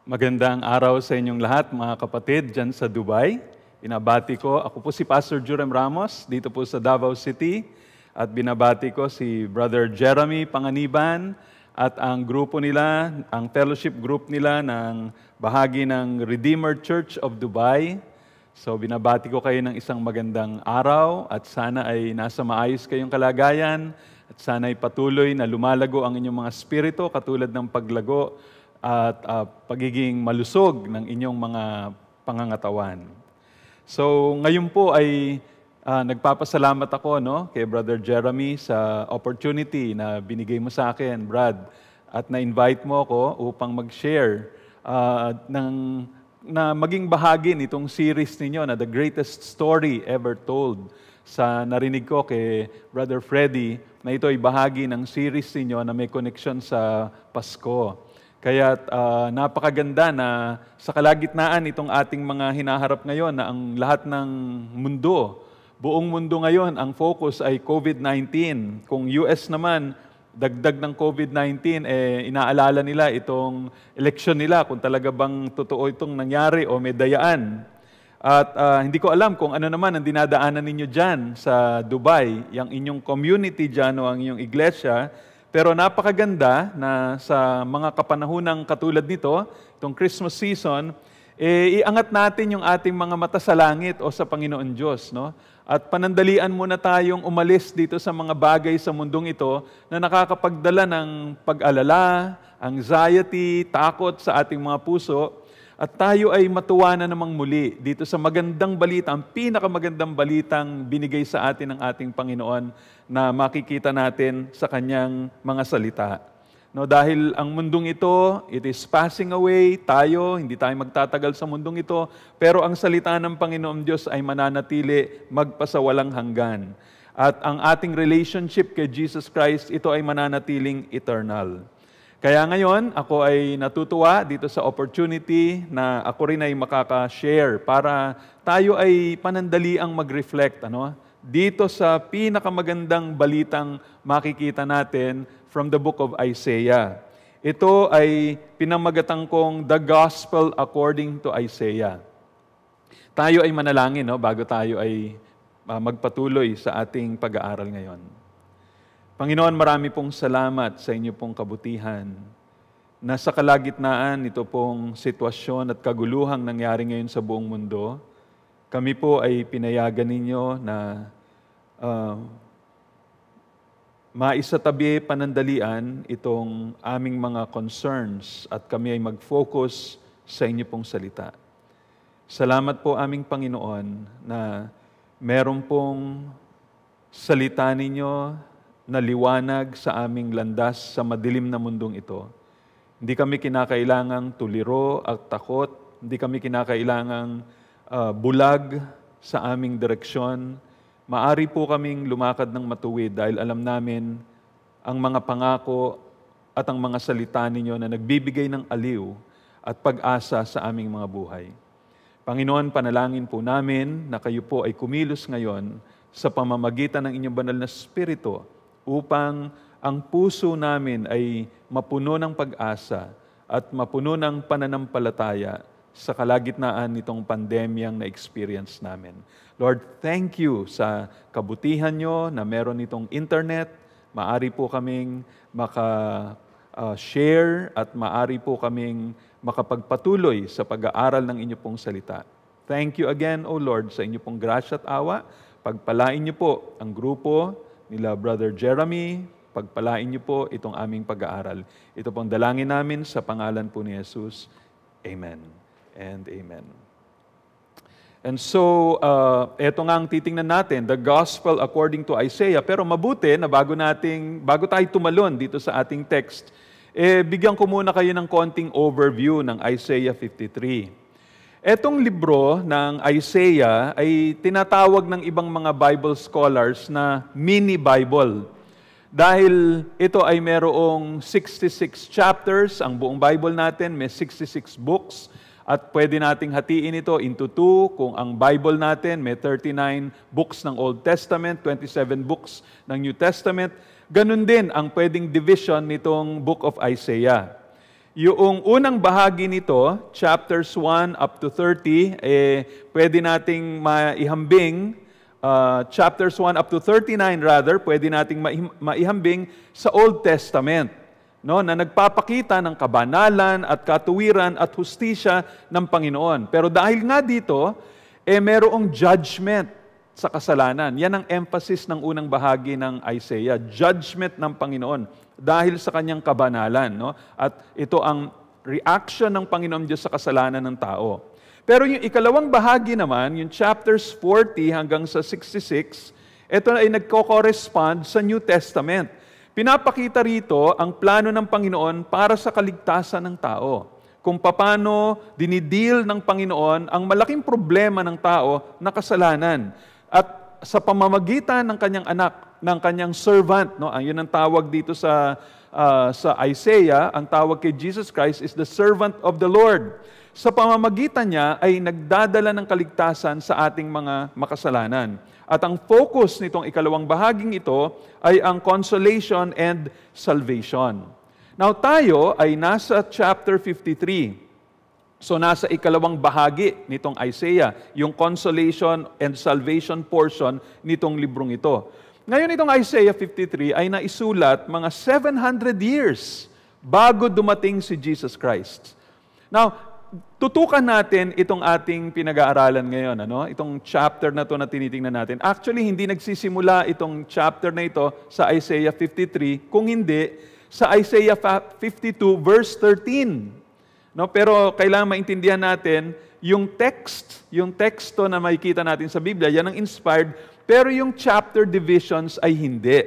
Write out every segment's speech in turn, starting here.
Magandang araw sa inyong lahat, mga kapatid, dyan sa Dubai. Binabati ko, ako po si Pastor Jurem Ramos, dito po sa Davao City. At binabati ko si Brother Jeremy Panganiban at ang grupo nila, ang fellowship group nila ng bahagi ng Redeemer Church of Dubai. So binabati ko kayo ng isang magandang araw at sana ay nasa maayos kayong kalagayan at sana ay patuloy na lumalago ang inyong mga spirito katulad ng paglago at pagiging malusog ng inyong mga pangangatawan. So ngayon po ay nagpapasalamat ako kay Brother Jeremy sa opportunity na binigay mo sa akin, Brad, at na-invite mo ako upang mag-share na maging bahagi nitong series ninyo na The Greatest Story Ever Told. Sa narinig ko kay Brother Freddy na ito ay bahagi ng series ninyo na may connection sa Pasko. Kaya napakaganda na sa kalagitnaan itong ating mga hinaharap ngayon na ang lahat ng mundo, buong mundo ngayon, ang focus ay COVID-19. Kung US naman, dagdag ng COVID-19, inaalala nila itong eleksyon nila, kung talaga bang totoo itong nangyari o may dayaan. At hindi ko alam kung ano naman ang dinadaanan ninyo dyan sa Dubai, yung inyong community dyan o ang inyong iglesia. Pero napakaganda na sa mga kapanahunang katulad nito, itong Christmas season, iangat natin yung ating mga mata sa langit o sa Panginoon Diyos. At panandalian muna tayong umalis dito sa mga bagay sa mundong ito na nakakapagdala ng pag-alala, anxiety, takot sa ating mga puso. At tayo ay matuwa na namang muli dito sa magandang balita, ang pinakamagandang balitang binigay sa atin ng ating Panginoon na makikita natin sa Kanyang mga salita. Dahil ang mundong ito, it is passing away, hindi tayo magtatagal sa mundong ito, pero ang salita ng Panginoon Diyos ay mananatili magpasawalang hanggan. At ang ating relationship kay Jesus Christ, ito ay mananatiling eternal. Kaya ngayon, ako ay natutuwa dito sa opportunity na ako rin ay makaka-share para tayo ay panandaliang mag-reflect dito sa pinakamagandang balitang makikita natin from the book of Isaiah. Ito ay pinamagatan kong The Gospel According to Isaiah. Tayo ay manalangin bago tayo ay magpatuloy sa ating pag-aaral ngayon. Panginoon, marami pong salamat sa inyo pong kabutihan na sa kalagitnaan nito pong sitwasyon at kaguluhang nangyari ngayon sa buong mundo, kami po ay pinayagan ninyo na maisatabi panandalian itong aming mga concerns at kami ay mag-focus sa inyo pong salita. Salamat po aming Panginoon na meron pong salita ninyo na liwanag sa aming landas sa madilim na mundong ito. Hindi kami kinakailangang tuliro at takot, hindi kami kinakailangang bulag sa aming direksyon. Maari po kaming lumakad ng matuwid dahil alam namin ang mga pangako at ang mga salita ninyo na nagbibigay ng aliw at pag-asa sa aming mga buhay. Panginoon, panalangin po namin na kayo po ay kumilos ngayon sa pamamagitan ng inyong banal na Espiritu upang ang puso namin ay mapuno ng pag-asa at mapuno ng pananampalataya sa kalagitnaan nitong pandemyang na-experience namin. Lord, thank you sa kabutihan nyo na meron itong internet. Maari po kaming maka-share at maari po kaming makapagpatuloy sa pag-aaral ng inyo pong salita. Thank you again, O Lord, sa inyo pong grasya at awa. Pagpalain niyo po ang grupo nila Brother Jeremy, pagpalain niyo po itong aming pag-aaral. Ito pong dalangin namin sa pangalan po ni Jesus. Amen and amen. And so, ito nga ang titingnan natin, the Gospel according to Isaiah. Pero mabuti na bago tayo tumalon dito sa ating text, bigyan ko muna kayo ng konting overview ng Isaiah 53. Etong libro ng Isaiah ay tinatawag ng ibang mga Bible scholars na mini-Bible. Dahil ito ay merong 66 chapters, ang buong Bible natin may 66 books, at pwede nating hatiin ito into 2 kung ang Bible natin may 39 books ng Old Testament, 27 books ng New Testament. Ganun din ang pwedeng division nitong Book of Isaiah. Yung unang bahagi nito, chapters 1 up to 30, pwede nating maihambing, chapters 1 up to 39 rather, pwede nating maihambing sa Old Testament, no, na nagpapakita ng kabanalan at katuwiran at hustisya ng Panginoon. Pero dahil nga dito, merong judgment sa kasalanan. Yan ang emphasis ng unang bahagi ng Isaiah, judgment ng Panginoon dahil sa kanyang kabanalan, no? At ito ang reaction ng Panginoon Diyos sa kasalanan ng tao. Pero yung ikalawang bahagi naman, yung chapters 40 hanggang sa 66, ito ay nagko-correspond sa New Testament. Pinapakita rito ang plano ng Panginoon para sa kaligtasan ng tao. Kung paano dinideal ng Panginoon ang malaking problema ng tao na kasalanan. At sa pamamagitan ng kanyang anak, ng kanyang servant, no? Yun ang tawag dito sa Isaiah, ang tawag kay Jesus Christ is the servant of the Lord. Sa pamamagitan niya ay nagdadala ng kaligtasan sa ating mga makasalanan. At ang focus nitong ikalawang bahaging ito ay ang consolation and salvation. Now tayo ay nasa chapter 53. So nasa ikalawang bahagi nitong Isaiah, yung consolation and salvation portion nitong librong ito. Ngayon itong Isaiah 53 ay naisulat mga 700 years bago dumating si Jesus Christ. Now, tutukan natin itong ating pinag-aaralan ngayon, itong chapter na ito na tinitingnan natin. Actually, hindi nagsisimula itong chapter na ito sa Isaiah 53, kung hindi sa Isaiah 52 verse 13. No, pero kailangan maintindihan natin yung teksto na makikita natin sa Biblia, yan ang inspired, pero yung chapter divisions ay hindi.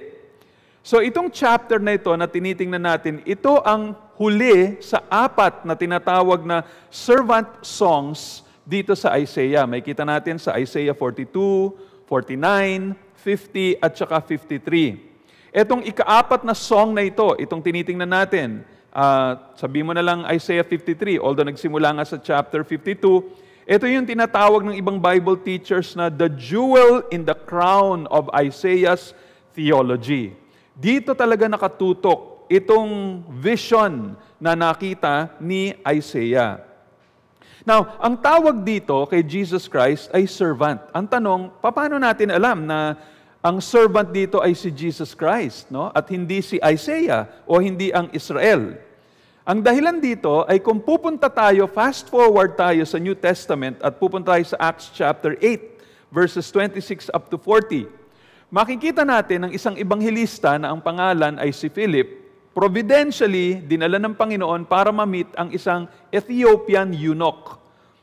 So itong chapter na ito na tinitingnan natin, ito ang huli sa 4 na tinatawag na servant songs dito sa Isaiah. Makikita natin sa Isaiah 42, 49, 50 at saka 53. Itong ika-4 na song na ito, itong tinitingnan natin, sabi mo na lang Isaiah 53, although nagsimula nga sa chapter 52, ito yung tinatawag ng ibang Bible teachers na the jewel in the crown of Isaiah's theology. Dito talaga nakatutok itong vision na nakita ni Isaiah. Now, ang tawag dito kay Jesus Christ ay servant. Ang tanong, paano natin alam na ang servant dito ay si Jesus Christ, no? At hindi si Isaiah o hindi ang Israel. Ang dahilan dito ay kung pupunta tayo, fast forward tayo sa New Testament at pupunta tayo sa Acts chapter 8, verses 26 up to 40, makikita natin ang isang ebanghelista na ang pangalan ay si Philip, providentially dinala ng Panginoon para ma-meet ang isang Ethiopian eunuch.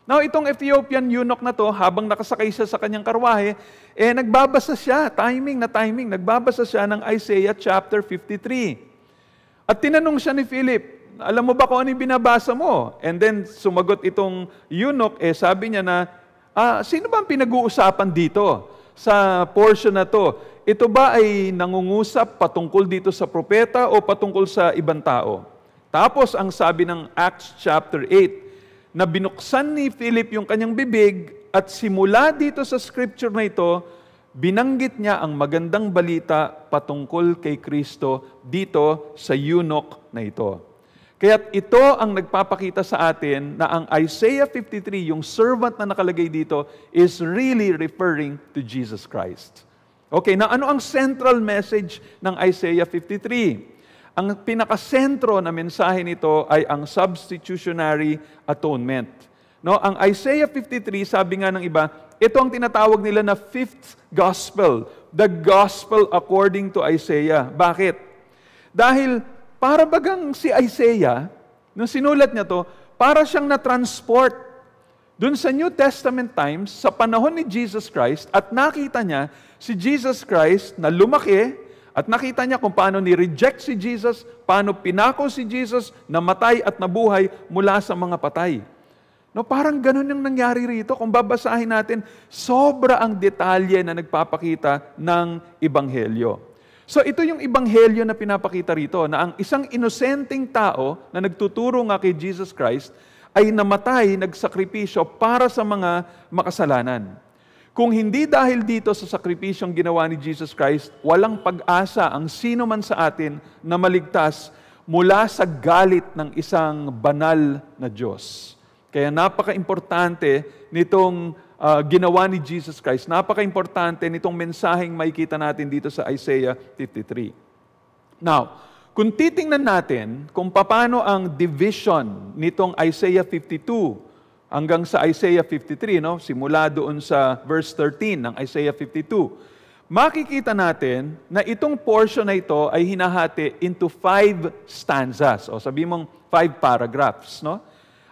Now, itong Ethiopian eunuch na to, habang nakasakay siya sa kanyang karwahe, nagbabasa siya, nagbabasa siya ng Isaiah chapter 53. At tinanong siya ni Philip, alam mo ba kung ano yung binabasa mo? And then, sumagot itong eunuch, sabi niya na, sino ba ang pinag-uusapan dito sa portion na to? Ito ba ay nangungusap patungkol dito sa propeta o patungkol sa ibang tao? Tapos, ang sabi ng Acts chapter 8, na binuksan ni Philip yung kanyang bibig at simula dito sa scripture na ito, binanggit niya ang magandang balita patungkol kay Kristo dito sa eunuch na ito. Kaya ito ang nagpapakita sa atin na ang Isaiah 53, yung servant na nakalagay dito, is really referring to Jesus Christ. Okay, na ano ang central message ng Isaiah 53? Ang pinakasentro na mensahe nito ay ang substitutionary atonement. No, ang Isaiah 53, sabi nga ng iba, ito ang tinatawag nila na fifth gospel, the gospel according to Isaiah. Bakit? Dahil para bagang si Isaiah, nung sinulat niya to, para siyang na-transport dun sa New Testament times, sa panahon ni Jesus Christ, at nakita niya si Jesus Christ na lumaki, at nakita niya kung paano ni-reject si Jesus, paano pinako si Jesus, namatay at nabuhay mula sa mga patay. No, parang ganun yung nangyari rito. Kung babasahin natin, sobra ang detalye na nagpapakita ng Ebanghelyo. So ito yung Ebanghelyo na pinapakita rito, na ang isang inosenteng tao na nagtuturo nga kay Jesus Christ ay namatay, nagsakripisyo para sa mga makasalanan. Kung hindi dahil dito sa sakripisyong ginawa ni Jesus Christ, walang pag-asa ang sino man sa atin na maligtas mula sa galit ng isang banal na Diyos. Kaya napaka-importante nitong ginawa ni Jesus Christ. Napaka-importante nitong mensaheng makikita natin dito sa Isaiah 53. Now, kung titingnan natin kung paano ang division nitong Isaiah 52 hanggang sa Isaiah 53, no? Simula doon sa verse 13 ng Isaiah 52, makikita natin na itong portion na ito ay hinahati into 5 stanzas. O sabi mong 5 paragraphs, no?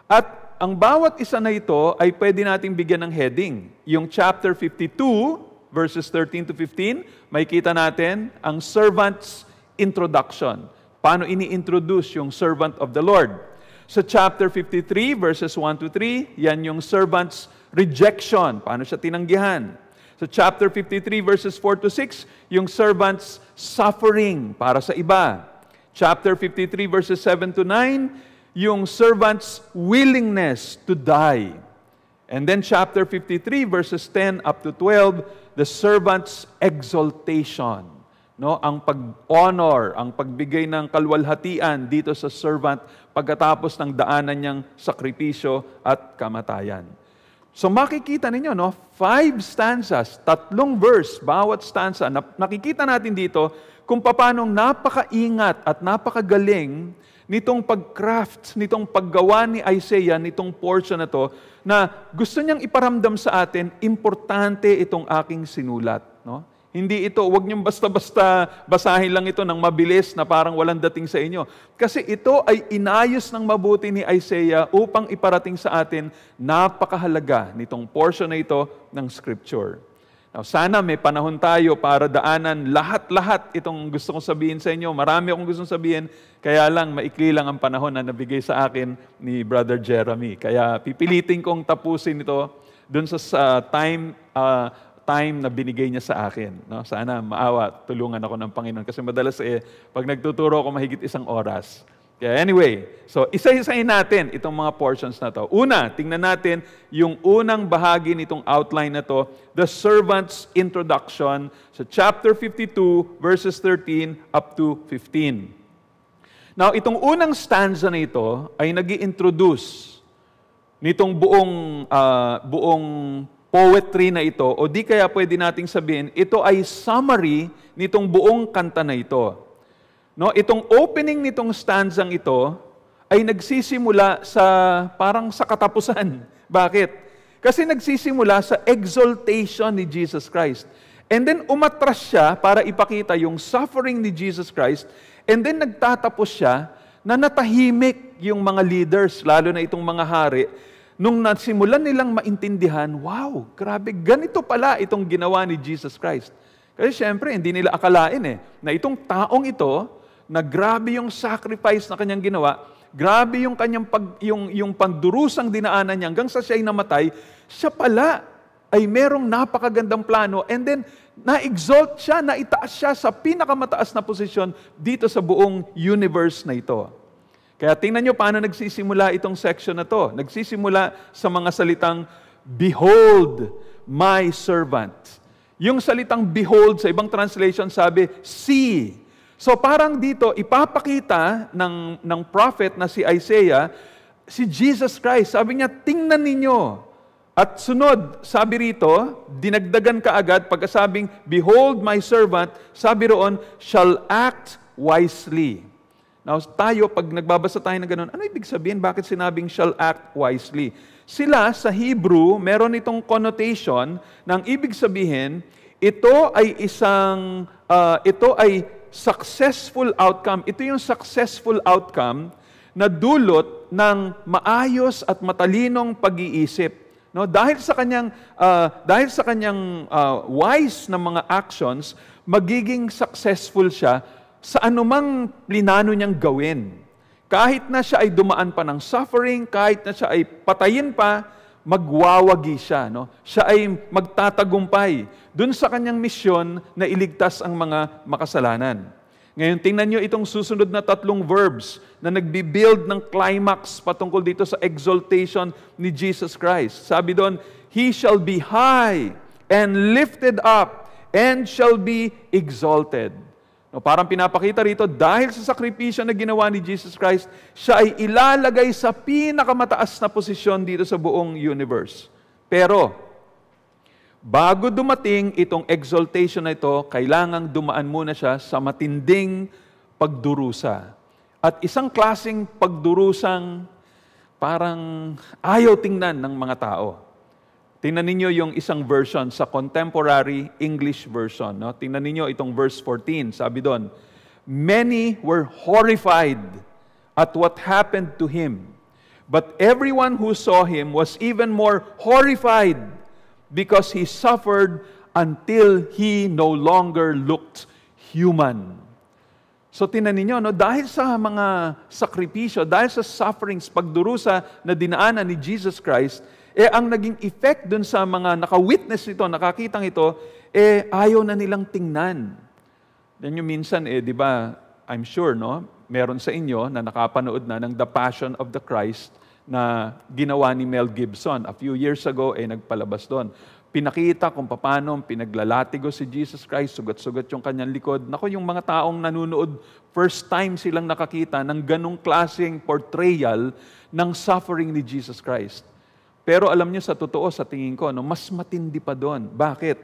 At ang bawat isa na ito ay pwede nating bigyan ng heading. Yung chapter 52, verses 13 to 15, makikita natin ang servant's introduction. Paano ini-introduce yung servant of the Lord? Sa chapter 53, verses 1 to 3, yan yung servant's rejection. Paano siya tinanggihan? Sa chapter 53, verses 4 to 6, yung servant's suffering para sa iba. Chapter 53, verses 7 to 9, yung servant's willingness to die. And then chapter 53, verses 10 up to 12, the servant's exaltation. No, ang pag-honor, ang pagbigay ng kalwalhatian dito sa servant pagkatapos ng daanan niyang sakripisyo at kamatayan. So makikita ninyo, no, 5 stanzas, 3 verse bawat stanza. Nakikita natin dito kung paano napakaingat at napakagaling nitong pag-craft, nitong paggawa ni Isaiah, nitong portion na to, na gusto niyang iparamdam sa atin, importante itong aking sinulat, no? Hindi ito, huwag niyong basta-basta basahin lang ito ng mabilis na parang walang dating sa inyo. Kasi ito ay inayos ng mabuti ni Isaiah upang iparating sa atin napakahalaga nitong portion na ito ng Scripture. Now, sana may panahon tayo para daanan lahat-lahat itong gusto kong sabihin sa inyo. Marami akong gustong sabihin, kaya lang maikli lang ang panahon na nabigay sa akin ni Brother Jeremy. Kaya pipilitin kong tapusin ito dun sa time na binigay niya sa akin. No? Sana maawa, tulungan ako ng Panginoon. Kasi madalas pag nagtuturo ako mahigit 1 oras. Kaya anyway, so isa-isahin natin itong mga portions na to. Una, tingnan natin yung unang bahagi nitong outline na to, the servant's introduction sa chapter 52, verses 13 up to 15. Now, itong unang stanza na ito ay nag-i-introduce nitong buong poetry na ito, o di kaya pwede nating sabihin, ito ay summary nitong buong kanta na ito. No, itong opening nitong stanzang ito ay nagsisimula sa parang sa katapusan. Bakit? Kasi nagsisimula sa exaltation ni Jesus Christ. And then umatras siya para ipakita yung suffering ni Jesus Christ, and then nagtatapos siya na natahimik yung mga leaders, lalo na itong mga hari, nung nasimulan nilang maintindihan, wow, grabe, ganito pala itong ginawa ni Jesus Christ. Kasi syempre, hindi nila akalain na itong taong ito, na grabe yung sacrifice na kanyang ginawa, grabe yung kanyang yung pandurusang dinaanan niya hanggang sa siya'y namatay, siya pala ay merong napakagandang plano, and then na-exalt siya, naitaas siya sa pinakamataas na posisyon dito sa buong universe na ito. Kaya tingnan nyo paano nagsisimula itong section na to. Nagsisimula sa mga salitang, "Behold, my servant." Yung salitang behold, sa ibang translation sabi, see. So parang dito, ipapakita ng prophet na si Isaiah, si Jesus Christ. Sabi niya, tingnan ninyo. At sunod, sabi rito, dinagdagan kaagad, pagkasabing, "Behold, my servant," sabi roon, "shall act wisely." Now, tayo, pag nagbabasa tayo ng ganun, ano ibig sabihin? Bakit sinabing shall act wisely? Sila, sa Hebrew, meron itong connotation ng ibig sabihin, ito ay successful outcome. Ito yung successful outcome na dulot ng maayos at matalinong pag-iisip. No, dahil sa kanyang wise na mga actions, magiging successful siya sa anumang plinano niyang gawin. Kahit na siya ay dumaan pa ng suffering, kahit na siya ay patayin pa, magwawagi siya. No? Siya ay magtatagumpay dun sa kanyang misyon na iligtas ang mga makasalanan. Ngayon, tingnan nyo itong susunod na 3 verbs na nagbi-build ng climax patungkol dito sa exaltation ni Jesus Christ. Sabi doon, "He shall be high and lifted up and shall be exalted." No, parang pinapakita rito, dahil sa sakripisyo na ginawa ni Jesus Christ, siya ay ilalagay sa pinakamataas na posisyon dito sa buong universe. Pero, bago dumating itong exaltation na ito, kailangang dumaan muna siya sa matinding pagdurusa. At isang klaseng pagdurusang parang ayaw tingnan ng mga tao. Tingnan ninyo yung isang version sa contemporary English version. No? Tingnan ninyo itong verse 14. Sabi doon, many were horrified at what happened to him. But everyone who saw him was even more horrified because he suffered until he no longer looked human. So tingnan ninyo, no? Dahil sa mga sakripisyo, dahil sa sufferings, pagdurusa na dinaanan ni Jesus Christ, ang naging effect dun sa mga naka-witness nito, nakakitang ito, ayaw na nilang tingnan. Yan yung minsan, di ba, I'm sure, no, meron sa inyo na nakapanood na ng The Passion of the Christ na ginawa ni Mel Gibson. A few years ago, nagpalabas doon. Pinakita kung paano pinaglalatigo si Jesus Christ, sugat-sugat yung kanyang likod. Naku, yung mga taong nanunood, first time silang nakakita ng ganong klaseng portrayal ng suffering ni Jesus Christ. Pero alam niyo, sa totoo, sa tingin ko, no, mas matindi pa doon. Bakit?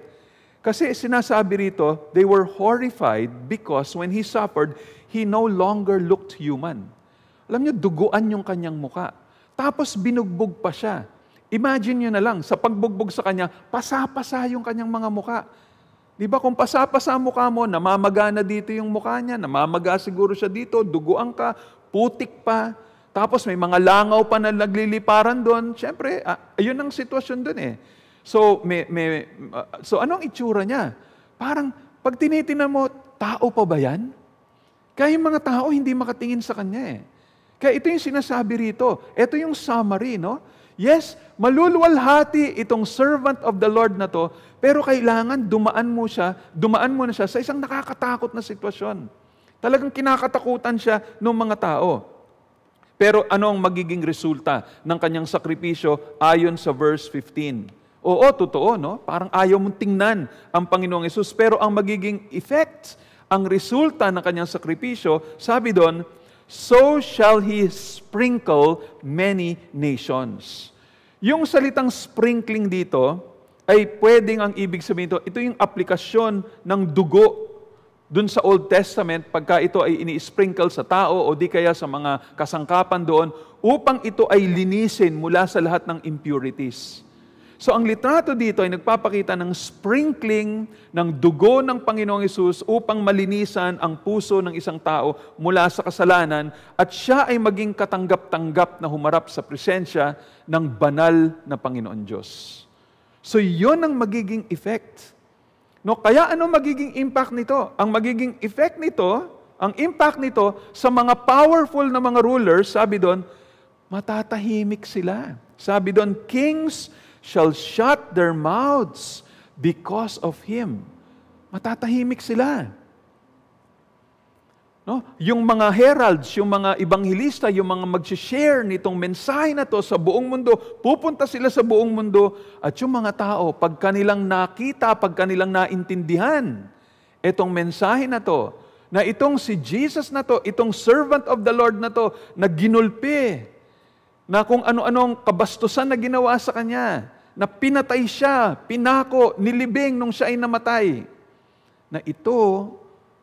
Kasi sinasabi rito, they were horrified because when He suffered, He no longer looked human. Alam niyo, duguan yung kanyang muka. Tapos binugbog pa siya. Imagine niyo na lang, sa pagbugbog sa kanya, pasa-pasa yung kanyang mga muka. Di ba, kung pasa-pasa mukha mo, namamaga na dito yung mukha niya, namamaga siguro siya dito, duguan ka, putik pa, tapos may mga langaw pa na nagliliparan doon. Siyempre, ayun ang sitwasyon doon eh. So, so anong itsura niya? Parang, pag tinitingnan mo, tao pa ba yan? Kaya yung mga tao hindi makatingin sa kanya eh. Kaya ito yung sinasabi rito. Ito yung summary, no? Yes, maluluwalhati itong servant of the Lord na to, pero kailangan dumaan mo na siya sa isang nakakatakot na sitwasyon. Talagang kinakatakutan siya ng mga tao. Pero ano ang magiging resulta ng kanyang sakripisyo ayon sa verse 15? Oo, totoo, no? Parang ayaw mong tingnan ang Panginoong Hesus, pero ang magiging effect, ang resulta ng kanyang sakripisyo, sabi doon, so shall He sprinkle many nations. Yung salitang sprinkling dito, ay pwedeng ang ibig sabihin ito yung aplikasyon ng dugo dun sa Old Testament, pagka ito ay ini-sprinkle sa tao o di kaya sa mga kasangkapan doon, upang ito ay linisin mula sa lahat ng impurities. So ang litrato dito ay nagpapakita ng sprinkling ng dugo ng Panginoong Hesus upang malinisan ang puso ng isang tao mula sa kasalanan at siya ay maging katanggap-tanggap na humarap sa presensya ng banal na Panginoon Diyos. So yun ang magiging effect. No, kaya ano magiging impact nito? Ang magiging effect nito, ang impact nito sa mga powerful na mga rulers, sabi doon, matatahimik sila. Sabi doon, kings shall shut their mouths because of Him. Matatahimik sila. No? Yung mga heralds, yung mga ebanghelista, yung mga mag-share nitong mensahe na to sa buong mundo, pupunta sila sa buong mundo, at yung mga tao, pag kanilang nakita, pag kanilang naintindihan, itong mensahe na to, na itong si Jesus na to, itong servant of the Lord na to, na ginulpi, na kung ano-anong kabastusan na ginawa sa kanya, na pinatay siya, pinako, nilibing nung siya ay namatay, na ito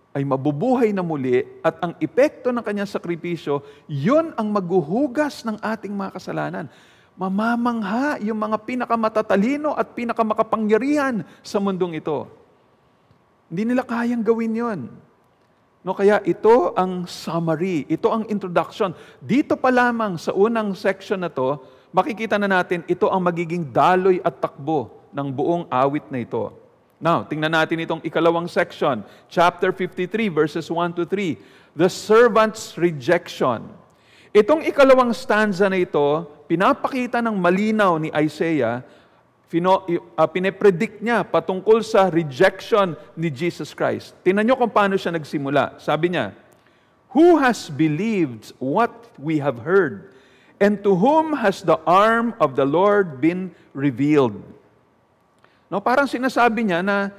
ay mabubuhay na muli at ang epekto ng kanyang sakripisyo, yun ang maghuhugas ng ating mga kasalanan. Mamamangha yung mga pinakamatatalino at pinakamakapangyarihan sa mundong ito. Hindi nila kayang gawin yun. No, kaya ito ang summary, ito ang introduction. Dito pa lamang sa unang section na to, makikita na natin ito ang magiging daloy at takbo ng buong awit na ito. Now, tingnan natin itong ikalawang section, chapter 53, verses 1 to 3. The servant's rejection. Itong ikalawang stanza na ito, pinapakita ng malinaw ni Isaiah, pinepredict niya patungkol sa rejection ni Jesus Christ. Tingnan niyo kung paano siya nagsimula. Sabi niya, who has believed what we have heard? And to whom has the arm of the Lord been revealed? No, parang sinasabi niya na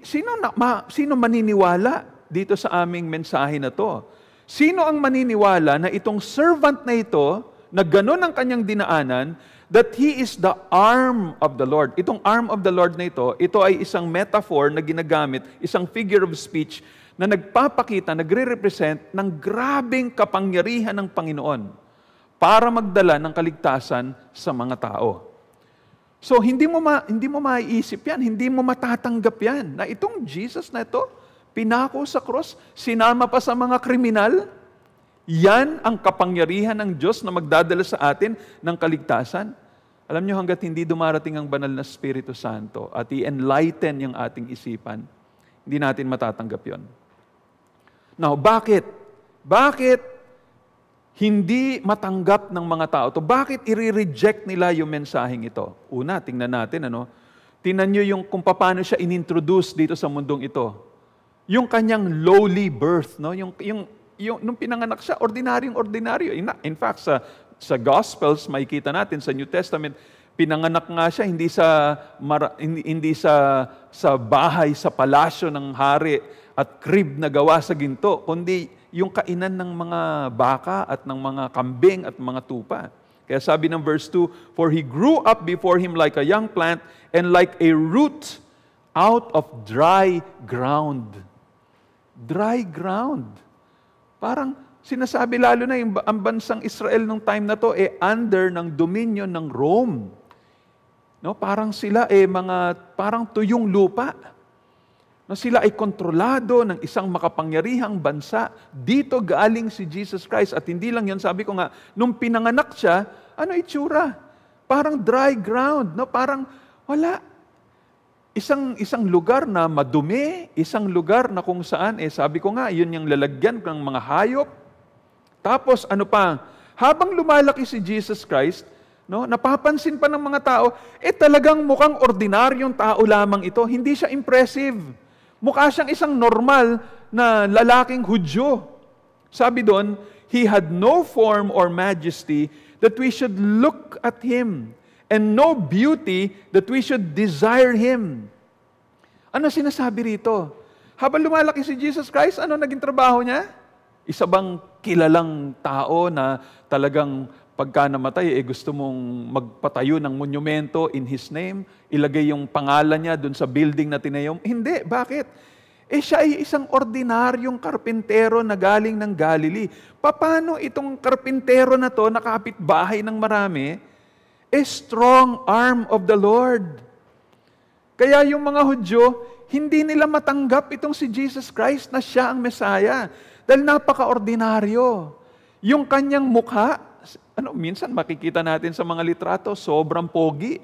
sino maniniwala dito sa aming mensahe na to. Sino ang maniniwala na itong servant na ito, na gano'n ang kanyang dinaanan, that he is the arm of the Lord. Itong arm of the Lord na ito ay isang metaphor na ginagamit, isang figure of speech na nagpapakita, nagre-represent ng grabing kapangyarihan ng Panginoon para magdala ng kaligtasan sa mga tao. So, hindi mo maiisip yan, hindi mo matatanggap yan, na itong Jesus na ito, pinako sa cross, sinama pa sa mga kriminal, yan ang kapangyarihan ng Diyos na magdadala sa atin ng kaligtasan. Alam niyo, hanggat hindi dumarating ang banal na Espiritu Santo at i-enlighten yung ating isipan, hindi natin matatanggap yon. Now, bakit? Bakit hindi matanggap ng mga tao to? Bakit i-reject nila yung mensaheng ito? Una, tingnan natin, tingnan niyo yung kung paano siya inintroduce dito sa mundong ito. Yung kanyang lowly birth, no? Nung pinanganak siya, ordinaryong-ordinaryo. In fact, sa Gospels, makikita natin sa New Testament, pinanganak nga siya hindi sa bahay, sa palasyo ng hari at crib na gawa sa ginto, kundi yung kainan ng mga baka at ng mga kambing at mga tupa. Kaya sabi ng verse 2, "For he grew up before him like a young plant and like a root out of dry ground." Dry ground. Parang sinasabi lalo na ang bansang Israel nung time na to under ng dominion ng Rome. No, parang sila parang tuyong lupa. No, sila ay kontrolado ng isang makapangyarihang bansa. Dito galing si Jesus Christ. At hindi lang yan, sabi ko nga, nung pinanganak siya, ano itsura? Parang dry ground, no? Parang wala. Isang lugar na madumi, isang lugar na kung saan, sabi ko nga, yun yung lalagyan ng mga hayop. Tapos ano pa, habang lumalaki si Jesus Christ, no, napapansin pa ng mga tao, talagang mukhang ordinaryong tao lamang ito. Hindi siya impressive. Mukha siyang isang normal na lalaking Hudyo. Sabi doon, he had no form or majesty that we should look at him, and no beauty that we should desire him. Ano sinasabi rito? Habang lumalaki si Jesus Christ, ano naging trabaho niya? Isa bang kilalang tao na talagang pagka namatay, gusto mong magpatayo ng monumento in His name? Ilagay yung pangalan niya dun sa building na tinayo? Hindi. Bakit? Siya ay isang ordinaryong karpintero na galing ng Galilee. Paano itong karpintero na to, nakapitbahay ng marami, strong arm of the Lord. Kaya yung mga Hudyo, hindi nila matanggap itong si Jesus Christ na siya ang Mesaya. Dahil napaka-ordinaryo. Yung kanyang mukha, minsan makikita natin sa mga litrato, sobrang pogi.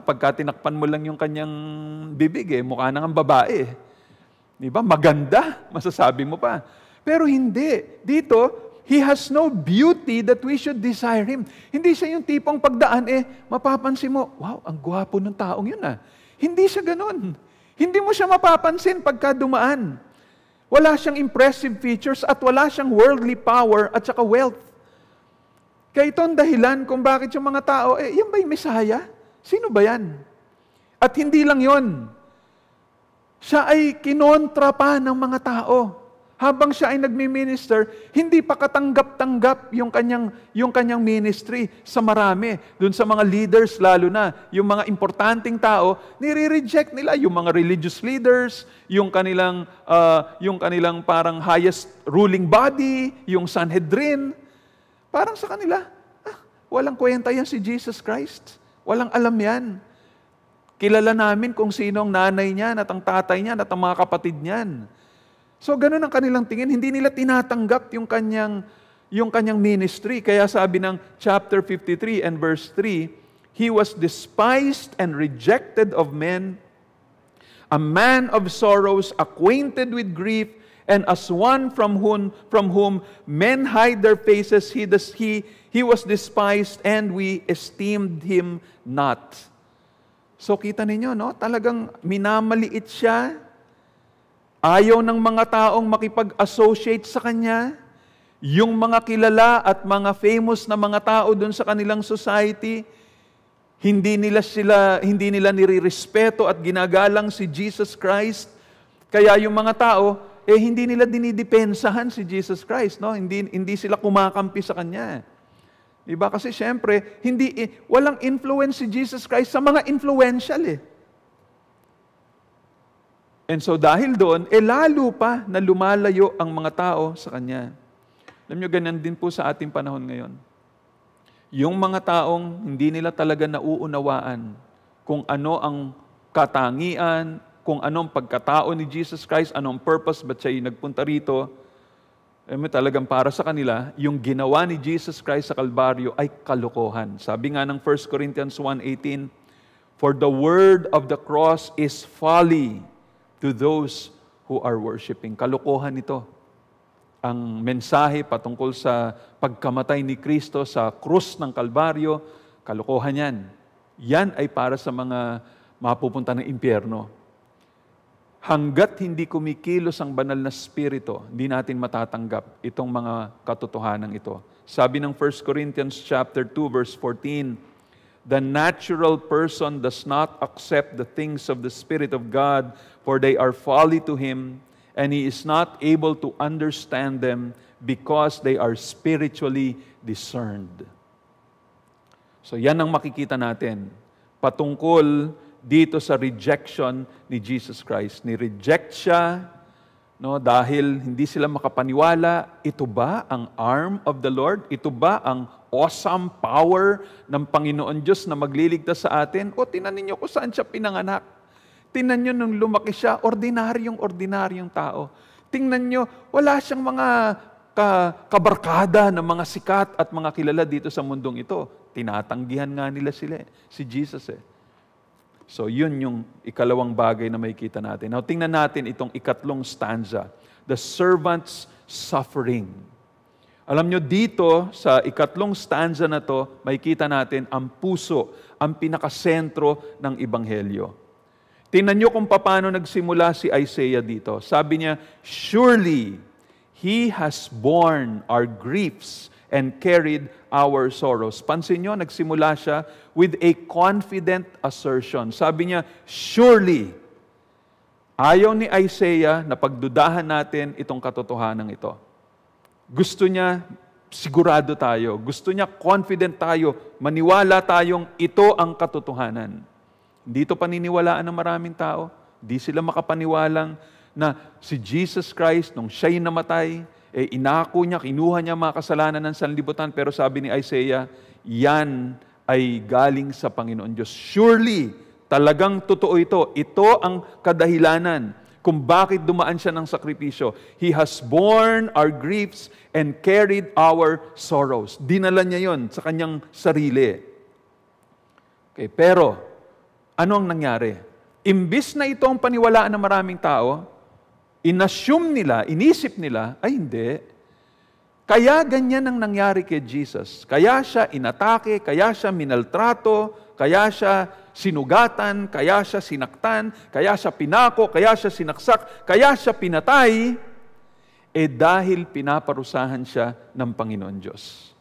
Pagka tinakpan mo lang yung kanyang bibig, mukha nang ang babae. Diba? Maganda, masasabi mo pa. Pero hindi. Dito, he has no beauty that we should desire him. Hindi siya yung tipong pagdaan, mapapansin mo, wow, ang gwapo ng taong yun . Hindi siya ganun. Hindi mo siya mapapansin pagka dumaan. Wala siyang impressive features at wala siyang worldly power at saka wealth. Kaya ito ang dahilan kung bakit yung mga tao, yan ba yung Mesaya? Sino ba yan? At hindi lang yon. Siya ay kinontra pa ng mga tao. Habang siya ay nagmi-minister, hindi pa katanggap-tanggap yung kanyang ministry sa marami. Doon sa mga leaders lalo na, yung mga importanteng tao, nire-reject nila yung mga religious leaders, yung kanilang parang highest ruling body, yung Sanhedrin. Parang sa kanila, walang kwenta yan si Jesus Christ. Walang alam yan. Kilala namin kung sino ang nanay niyan at ang tatay niyan at ang mga kapatid niyan. So, ganun ang kanilang tingin. Hindi nila tinatanggap yung kanyang ministry. Kaya sabi ng chapter 53 and verse 3, "He was despised and rejected of men, a man of sorrows, acquainted with grief, and as one from whom men hide their faces, he was despised, and we esteemed him not." So, kita ninyo, no? Talagang minamaliit siya. Ayaw ng mga taong makipag-associate sa kanya. Yung mga kilala at mga famous na mga tao dun sa kanilang society, hindi nila nire-respeto at ginagalang si Jesus Christ. Kaya yung mga tao, hindi nila dinidepensahan si Jesus Christ, no? Hindi sila kumakampi sa Kanya. Diba? Kasi syempre, walang influence si Jesus Christ sa mga influential And so dahil doon, lalo pa na lumalayo ang mga tao sa Kanya. Alam nyo, ganyan din po sa ating panahon ngayon. Yung mga taong hindi nila talaga nauunawaan kung ano ang katangian, kung anong pagkatao ni Jesus Christ, anong purpose, ba't siya nagpunta rito, talagang para sa kanila, yung ginawa ni Jesus Christ sa Kalbaryo ay kalokohan. Sabi nga ng 1 Corinthians 1:18, "For the word of the cross is folly to those who are worshiping." Kalokohan ito. Ang mensahe patungkol sa pagkamatay ni Kristo sa krus ng Kalbaryo, kalokohan yan. Yan ay para sa mga mapupunta ng impyerno. Hanggat hindi kumikilos ang banal na spirito, hindi natin matatanggap itong mga katotohanan ito. Sabi ng 1 Corinthians chapter 2 verse 14, "The natural person does not accept the things of the Spirit of God, for they are folly to him, and he is not able to understand them because they are spiritually discerned." So yan ang makikita natin patungkol dito sa rejection ni Jesus Christ. Ni-reject siya, no, dahil hindi sila makapaniwala. Ito ba ang arm of the Lord? Ito ba ang awesome power ng Panginoon Diyos na magliligtas sa atin? O tinan ninyo kung saan siya pinanganak. Tingnan nyo nung lumaki siya, ordinaryong tao. Tingnan nyo, wala siyang mga kabarkada ng mga sikat at mga kilala dito sa mundong ito. Tinatanggihan nga nila si Jesus So yun yung ikalawang bagay na makikita natin. Now tingnan natin itong ikatlong stanza, the servant's suffering. Alam nyo, dito sa ikatlong stanza na to, makikita natin ang puso, ang pinakasentro ng Ebanghelyo. Tingnan nyo kung paano nagsimula si Isaiah dito. Sabi niya, "Surely He has borne our griefs and carried our sorrows." Pansin nyo, nagsimula siya with a confident assertion. Sabi niya, surely. Ayaw ni Isaiah na pagdudahan natin itong katotohanan ito. Gusto niya, sigurado tayo. Gusto niya, confident tayo. Maniwala tayong ito ang katotohanan. Hindi ito paniniwalaan ng maraming tao. Hindi sila makapaniwalang na si Jesus Christ, nung siya'y namatay, inako niya, kinuha niya mga kasalanan ng sanlibutan, pero sabi ni Isaiah, yan ay galing sa Panginoon Diyos. Surely, talagang totoo ito. Ito ang kadahilanan kung bakit dumaan siya ng sakripisyo. He has borne our griefs and carried our sorrows. Dinala niya yon sa kanyang sarili. Okay, pero, ano ang nangyari? Imbis na ito ang paniwalaan ng maraming tao, inassume nila, inisip nila, ay hindi. Kaya ganyan ang nangyari kay Jesus. Kaya siya inatake, kaya siya minaltrato, kaya siya sinugatan, kaya siya sinaktan, kaya siya pinako, kaya siya sinaksak, kaya siya pinatay, dahil pinaparusahan siya ng Panginoon Diyos.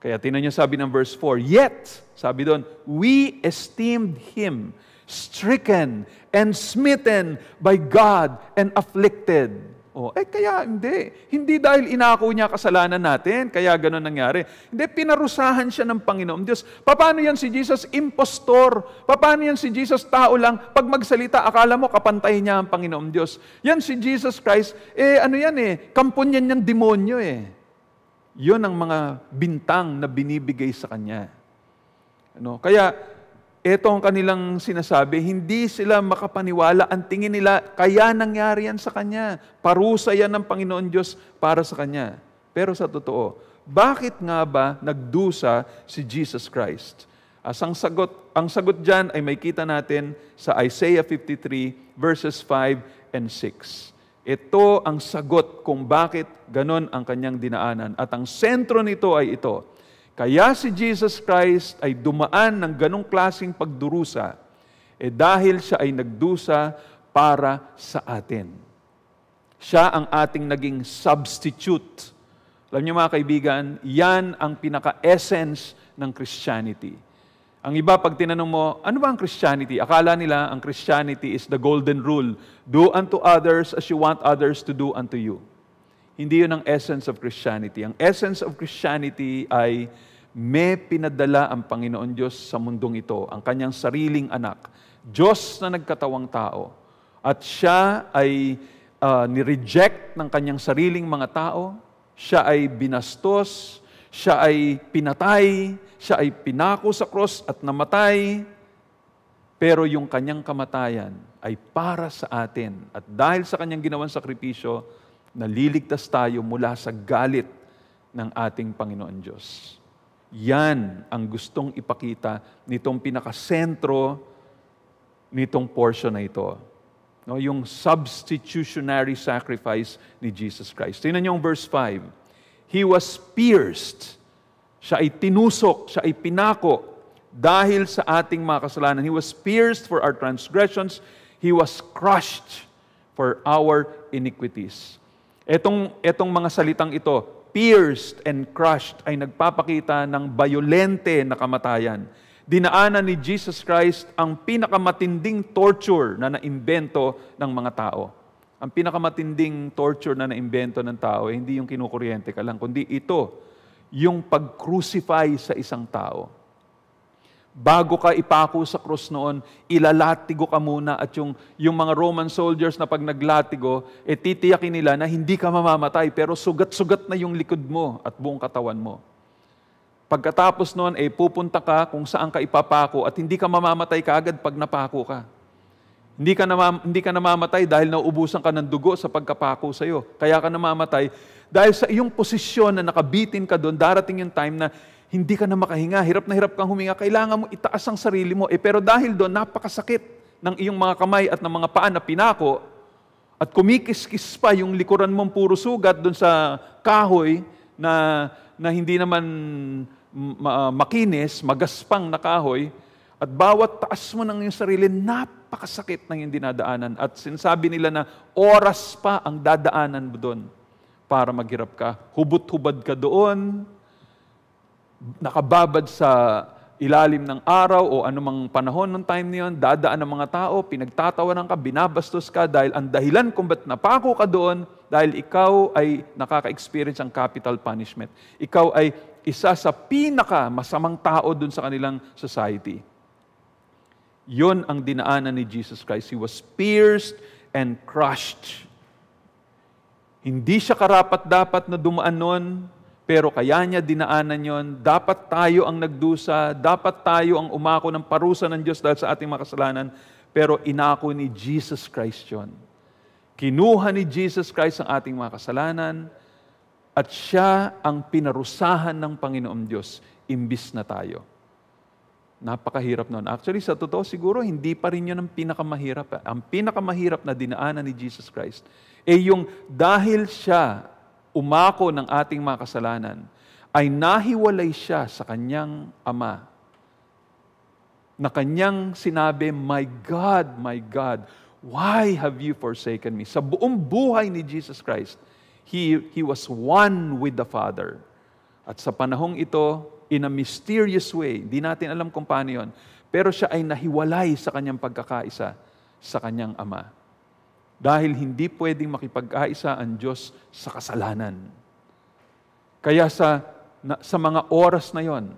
Kaya tingnan niyo sabi ng verse 4, "Yet," sabi doon, "we esteemed Him stricken and smitten by God and afflicted." Kaya hindi. Hindi dahil inako niya kasalanan natin, kaya gano'n nangyari. Hindi, pinarusahan siya ng Panginoon Diyos. Paano yan si Jesus? Impostor. Paano yan si Jesus? Tao lang. Pag magsalita, akala mo kapantay niya ang Panginoon Diyos. Yan si Jesus Christ, kampon yan yung demonyo Yun ang mga bintang na binibigay sa Kanya. Kaya, ito ang kanilang sinasabi, hindi sila makapaniwala, ang tingin nila, kaya nangyari yan sa Kanya. Parusa yan ng Panginoon Diyos para sa Kanya. Pero sa totoo, bakit nga ba nagdusa si Jesus Christ? Ang sagot dyan ay may kita natin sa Isaiah 53 verses 5 and 6. Ito ang sagot kung bakit ganon ang kanyang dinaanan. At ang sentro nito ay ito. Kaya si Jesus Christ ay dumaan ng ganong klaseng pagdurusa, dahil siya ay nagdusa para sa atin. Siya ang ating naging substitute. Alam niyo mga kaibigan, yan ang pinaka-essence ng Christianity. Ang iba, pag tinanong mo, ano ba ang Christianity? Akala nila ang Christianity is the golden rule. Do unto others as you want others to do unto you. Hindi yun ang essence of Christianity. Ang essence of Christianity ay may pinadala ang Panginoon Diyos sa mundong ito, ang kanyang sariling anak, Diyos na nagkatawang tao. At siya ay ni-reject ng kanyang sariling mga tao, siya ay binastos, siya ay pinatay, siya ay pinako sa cross at namatay, pero yung kanyang kamatayan ay para sa atin. At dahil sa kanyang ginawang sakripisyo, naliligtas tayo mula sa galit ng ating Panginoon Diyos. Yan ang gustong ipakita nitong pinakasentro nitong portion na ito. No, yung substitutionary sacrifice ni Jesus Christ. Tingnan niyo ang verse 5. He was pierced. Siya ay tinusok, siya ay pinako dahil sa ating mga kasalanan. He was pierced for our transgressions. He was crushed for our iniquities. Etong mga salitang ito, pierced and crushed, ay nagpapakita ng bayolente na kamatayan. Dinaanan ni Jesus Christ ang pinakamatinding torture na naimbento ng mga tao. Ang pinakamatinding torture na naimbento ng tao, hindi yung kinukuryente ka lang, kundi ito, yung pag-crucify sa isang tao. Bago ka ipako sa krus noon, ilalatigo ka muna at yung mga Roman soldiers na pag naglatigo, titiyakin nila na hindi ka mamamatay, pero sugat-sugat na yung likod mo at buong katawan mo. Pagkatapos noon, pupunta ka kung saan ka ipapako at hindi ka mamamatay kaagad pag napako ka. Hindi ka namamatay dahil nauubusan ka ng dugo sa pagkapako sa iyo. Kaya ka namamatay dahil sa iyong posisyon na nakabitin ka doon, darating yung time na hindi ka na makahinga, hirap na hirap kang huminga, kailangan mo itaas ang sarili mo. Pero dahil doon, napakasakit ng iyong mga kamay at ng mga paa na pinako, at kumikis-kis pa yung likuran mong puro sugat doon sa kahoy na hindi naman makinis, magaspang na kahoy, at bawat taas mo ng iyong sarili, napakasakit ng iyong dinadaanan. At sinasabi nila na oras pa ang dadaanan mo doon para maghirap ka. Hubot-hubad ka doon, nakababad sa ilalim ng araw o anumang panahon ng time niyon, dadaan ng mga tao, pinagtatawanan ka, binabastos ka dahil ang dahilan kung ba't napako ka doon, dahil ikaw ay nakaka-experience ang capital punishment. Ikaw ay isa sa pinaka masamang tao doon sa kanilang society. Yun ang dinaanan ni Jesus Christ. He was pierced and crushed. Hindi siya karapat-dapat na dumaan nun, pero kaya niya dinaanan yon. Dapat tayo ang nagdusa, dapat tayo ang umako ng parusa ng Diyos dahil sa ating mga kasalanan, pero inako ni Jesus Christ yon. Kinuha ni Jesus Christ ang ating mga kasalanan, at siya ang pinarusahan ng Panginoong Diyos, imbis na tayo. Napakahirap noon. Actually, sa totoo, siguro, hindi pa rin yun ang pinakamahirap. Ang pinakamahirap na dinaanan ni Jesus Christ, yung dahil siya umako ng ating mga kasalanan, ay nahiwalay siya sa kanyang Ama, na kanyang sinabi, my God, why have you forsaken me? Sa buong buhay ni Jesus Christ, He was one with the Father. At sa panahong ito, in a mysterious way, di natin alam kung paano yun, pero siya ay nahiwalay sa kanyang pagkakaisa sa kanyang Ama. Dahil hindi pwedeng makipagkaisa ang Diyos sa kasalanan. Kaya sa mga oras na yon,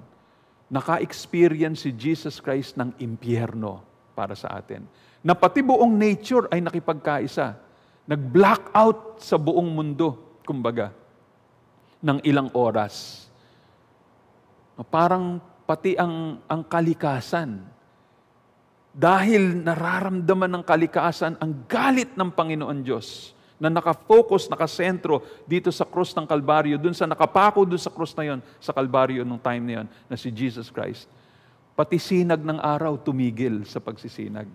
naka-experience si Jesus Christ ng impyerno para sa atin. Na pati buong nature ay nakipagkaisa. Nag-blackout sa buong mundo, kumbaga, ng ilang oras. Parang pati ang kalikasan. Dahil nararamdaman ng kalikasan ang galit ng Panginoon Diyos na nakafocus, nakasentro dito sa krus ng Kalbaryo, dun sa nakapako dun sa krus na yon, sa Kalbaryo nung time na yon, na si Jesus Christ. Pati sinag ng araw tumigil sa pagsisinag.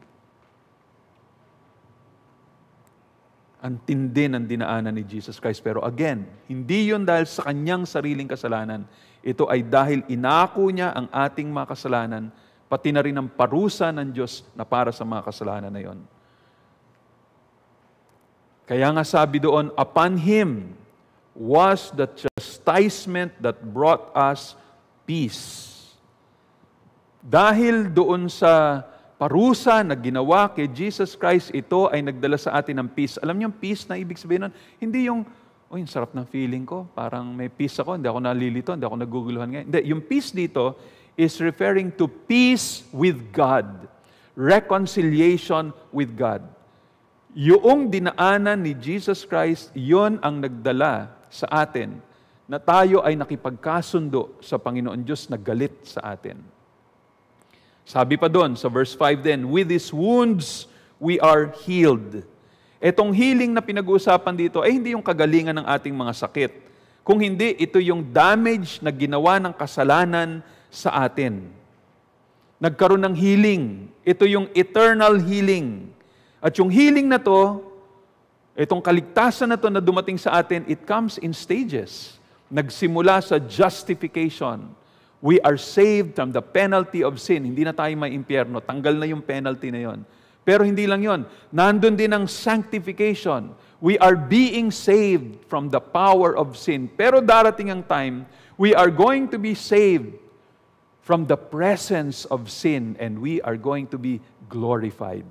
Ang tindi ng dinaanan ni Jesus Christ. Pero again, hindi yun dahil sa kanyang sariling kasalanan. Ito ay dahil inako niya ang ating mga kasalanan, pati na rin ang parusa ng Diyos na para sa mga kasalanan na yon. Kaya nga sabi doon, upon Him was the chastisement that brought us peace. Dahil doon sa parusa na ginawa kay Jesus Christ, ito ay nagdala sa atin ng peace. Alam niyo yung peace na ibig sabihin nun? Hindi yung, ang sarap ng feeling ko, parang may peace ako, hindi ako nalilito, hindi ako naguguluhan ngayon. Hindi, yung peace dito is referring to peace with God. Reconciliation with God. Yung dinaanan ni Jesus Christ, yon ang nagdala sa atin na tayo ay nakipagkasundo sa Panginoon Diyos na galit sa atin. Sabi pa doon sa verse 5 din, with His wounds we are healed. Etong healing na pinag-uusapan dito ay hindi yung kagalingan ng ating mga sakit. Kung hindi, ito yung damage na ginawa ng kasalanan sa atin. Nagkaroon ng healing. Ito yung eternal healing. At yung healing na to, itong kaligtasan na to na dumating sa atin, it comes in stages. Nagsimula sa justification. We are saved from the penalty of sin. Hindi na tayo may impyerno. Tanggal na yung penalty na yon. Pero hindi lang yon. Nandun din ang sanctification. We are being saved from the power of sin. Pero darating ang time, we are going to be saved from the presence of sin and we are going to be glorified.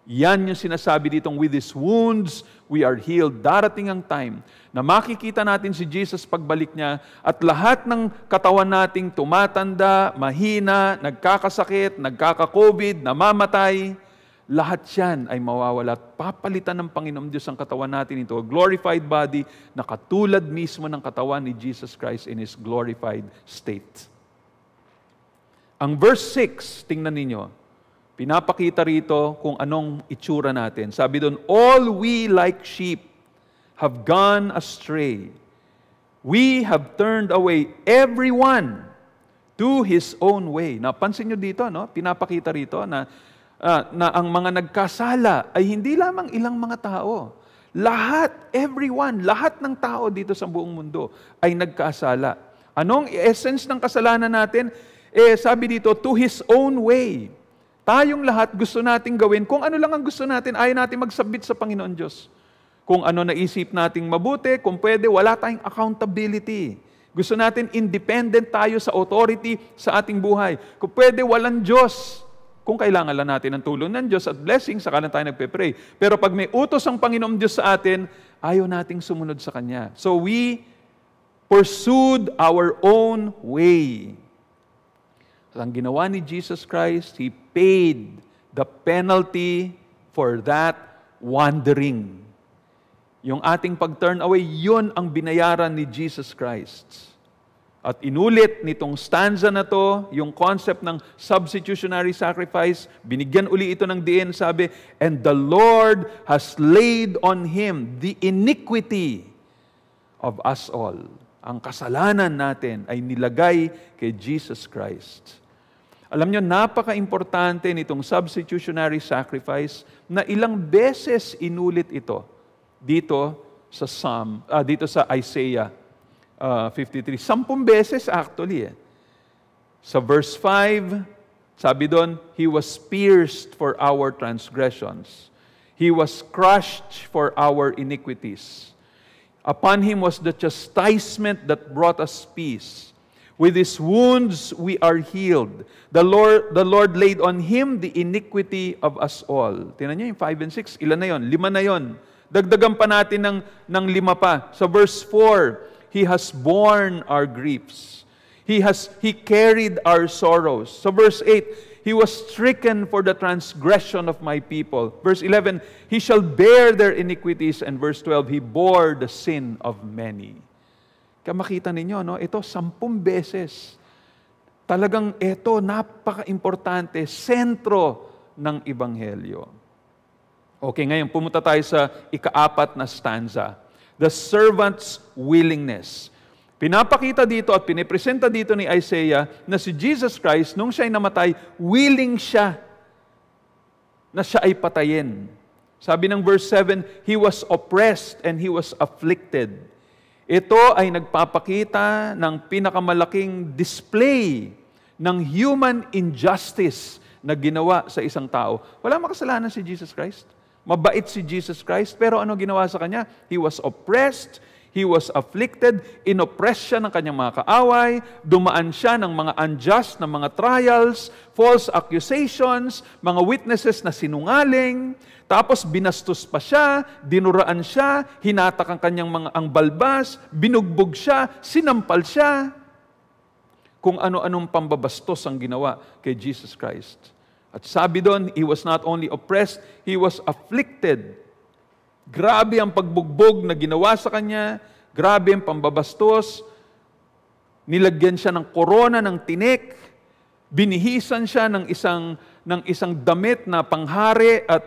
Yan yung sinasabi ditong with His wounds, we are healed. Darating ang time na makikita natin si Jesus pagbalik niya at lahat ng katawan nating tumatanda, mahina, nagkakasakit, nagkaka-COVID, namamatay, lahat yan ay mawawala at papalitan ng Panginoon Diyos ang katawan natin into a glorified body na katulad mismo ng katawan ni Jesus Christ in His glorified state. Ang verse 6, tingnan ninyo, pinapakita rito kung anong itsura natin. Sabi doon, all we like sheep have gone astray. We have turned away everyone to his own way. Napansin nyo dito, no? Pinapakita rito na ang mga nagkasala ay hindi lamang ilang mga tao. Lahat, everyone, lahat ng tao dito sa buong mundo ay nagkasala. Anong essence ng kasalanan natin? Sabi dito, to his own way. Tayong lahat gusto nating gawin, kung ano lang ang gusto natin, ayaw natin mag-submit sa Panginoon Diyos. Kung ano naisip nating mabuti, kung pwede, wala tayong accountability. Gusto natin independent tayo sa authority sa ating buhay. Kung pwede, walang Diyos. Kung kailangan lang natin ng tulong ng Diyos at blessing, saka lang tayo nagpe-pray. Pero pag may utos ang Panginoon Diyos sa atin, ayaw nating sumunod sa Kanya. So we pursued our own way. Ang ginawa ni Jesus Christ, He paid the penalty for that wandering. Yung ating pag-turn away, yun ang binayaran ni Jesus Christ. At inulit nitong stanza na to, yung concept ng substitutionary sacrifice, binigyan uli ito ng diin, sabi, and the Lord has laid on Him the iniquity of us all. Ang kasalanan natin ay nilagay kay Jesus Christ. Alam nyo, napaka-importante nitong substitutionary sacrifice na ilang beses inulit ito dito sa Isaiah 53. 10 beses actually. Sa verse 5, sabi doon, He was pierced for our transgressions. He was crushed for our iniquities. Upon Him was the chastisement that brought us peace. With His wounds we are healed. The Lord laid on Him the iniquity of us all. Tingnan niyo yung 5 and 6. Ilan na yon? 5 na yon. Dagdagan pa natin ng 5 pa. Sa verse 4, He has borne our griefs. He carried our sorrows. Sa verse 8, He was stricken for the transgression of my people. Verse 11, He shall bear their iniquities. And verse 12, He bore the sin of many. Kaya makita ninyo, no? Ito 10 beses. Talagang ito, napaka-importante, sentro ng Ebanghelyo. Okay, ngayon, pumunta tayo sa ika-4 na stanza. The servant's willingness. Pinapakita dito at pinipresenta dito ni Isaiah na si Jesus Christ, nung siya'y namatay, willing siya na siya ay patayin. Sabi ng verse 7, He was oppressed and He was afflicted. Ito ay nagpapakita ng pinakamalaking display ng human injustice na ginawa sa isang tao. Wala makasalanan si Jesus Christ. Mabait si Jesus Christ, pero ano ginawa sa Kanya? He was oppressed, He was afflicted, inoppressed siya ng kanyang mga kaaway, dumaan siya ng mga unjust na mga trials, false accusations, mga witnesses na sinungaling, tapos binastos pa siya, dinuraan siya, hinatak ang kanyang ang balbas, binugbog siya, sinampal siya. Kung ano-anong pambabastos ang ginawa kay Jesus Christ. At sabi doon, He was not only oppressed, He was afflicted. Grabe ang pagbugbog na ginawa sa Kanya, grabe ang pambabastos, nilagyan siya ng korona ng tinik, binihisan siya ng isang damit na panghari at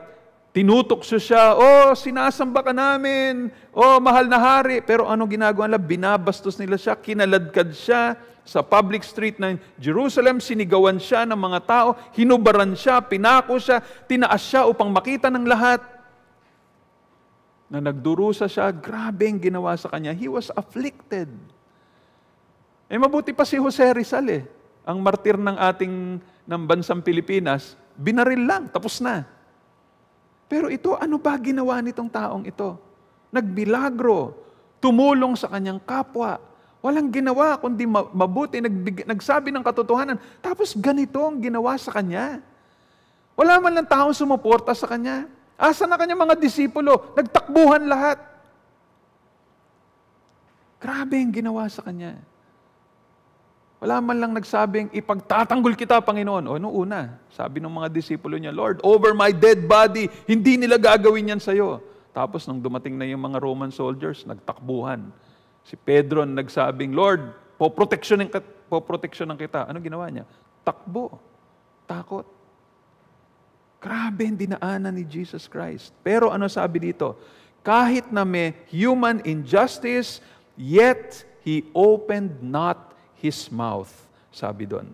tinutokso siya, sinasamba ka namin, mahal na hari. Pero ano ginagawa nila? Binabastos nila siya, kinaladkad siya sa public street ng Jerusalem, sinigawan siya ng mga tao, hinubaran siya, pinako siya, tinaas siya upang makita ng lahat na nagdurusa siya. Grabe ang ginawa sa kanya. He was afflicted. Mabuti pa si Jose Rizal ang martir ng bansang Pilipinas, binaril lang, tapos na. Pero ito, ano ba ginawa nitong taong ito? Nagbilagro, tumulong sa kanyang kapwa, walang ginawa kundi mabuti, nagsabi ng katotohanan, tapos ganito ang ginawa sa kanya. Wala man lang taong sumuporta sa kanya. Asa na kanyang mga disipulo? Nagtakbuhan lahat. Grabe ang ginawa sa kanya. Wala man lang nagsabing, ipagtatanggol kita, Panginoon. Noong una, sabi ng mga disipulo niya, Lord, over my dead body, hindi nila gagawin yan sa'yo. Tapos nung dumating na yung mga Roman soldiers, nagtakbuhan. Si Pedro nagsabing, Lord, poproteksyonan kita. Ano ginawa niya? Takbo. Takot. Grabe ang dinaanan ni Jesus Christ. Pero ano sabi dito? Kahit na may human injustice, yet He opened not His mouth. Sabi doon.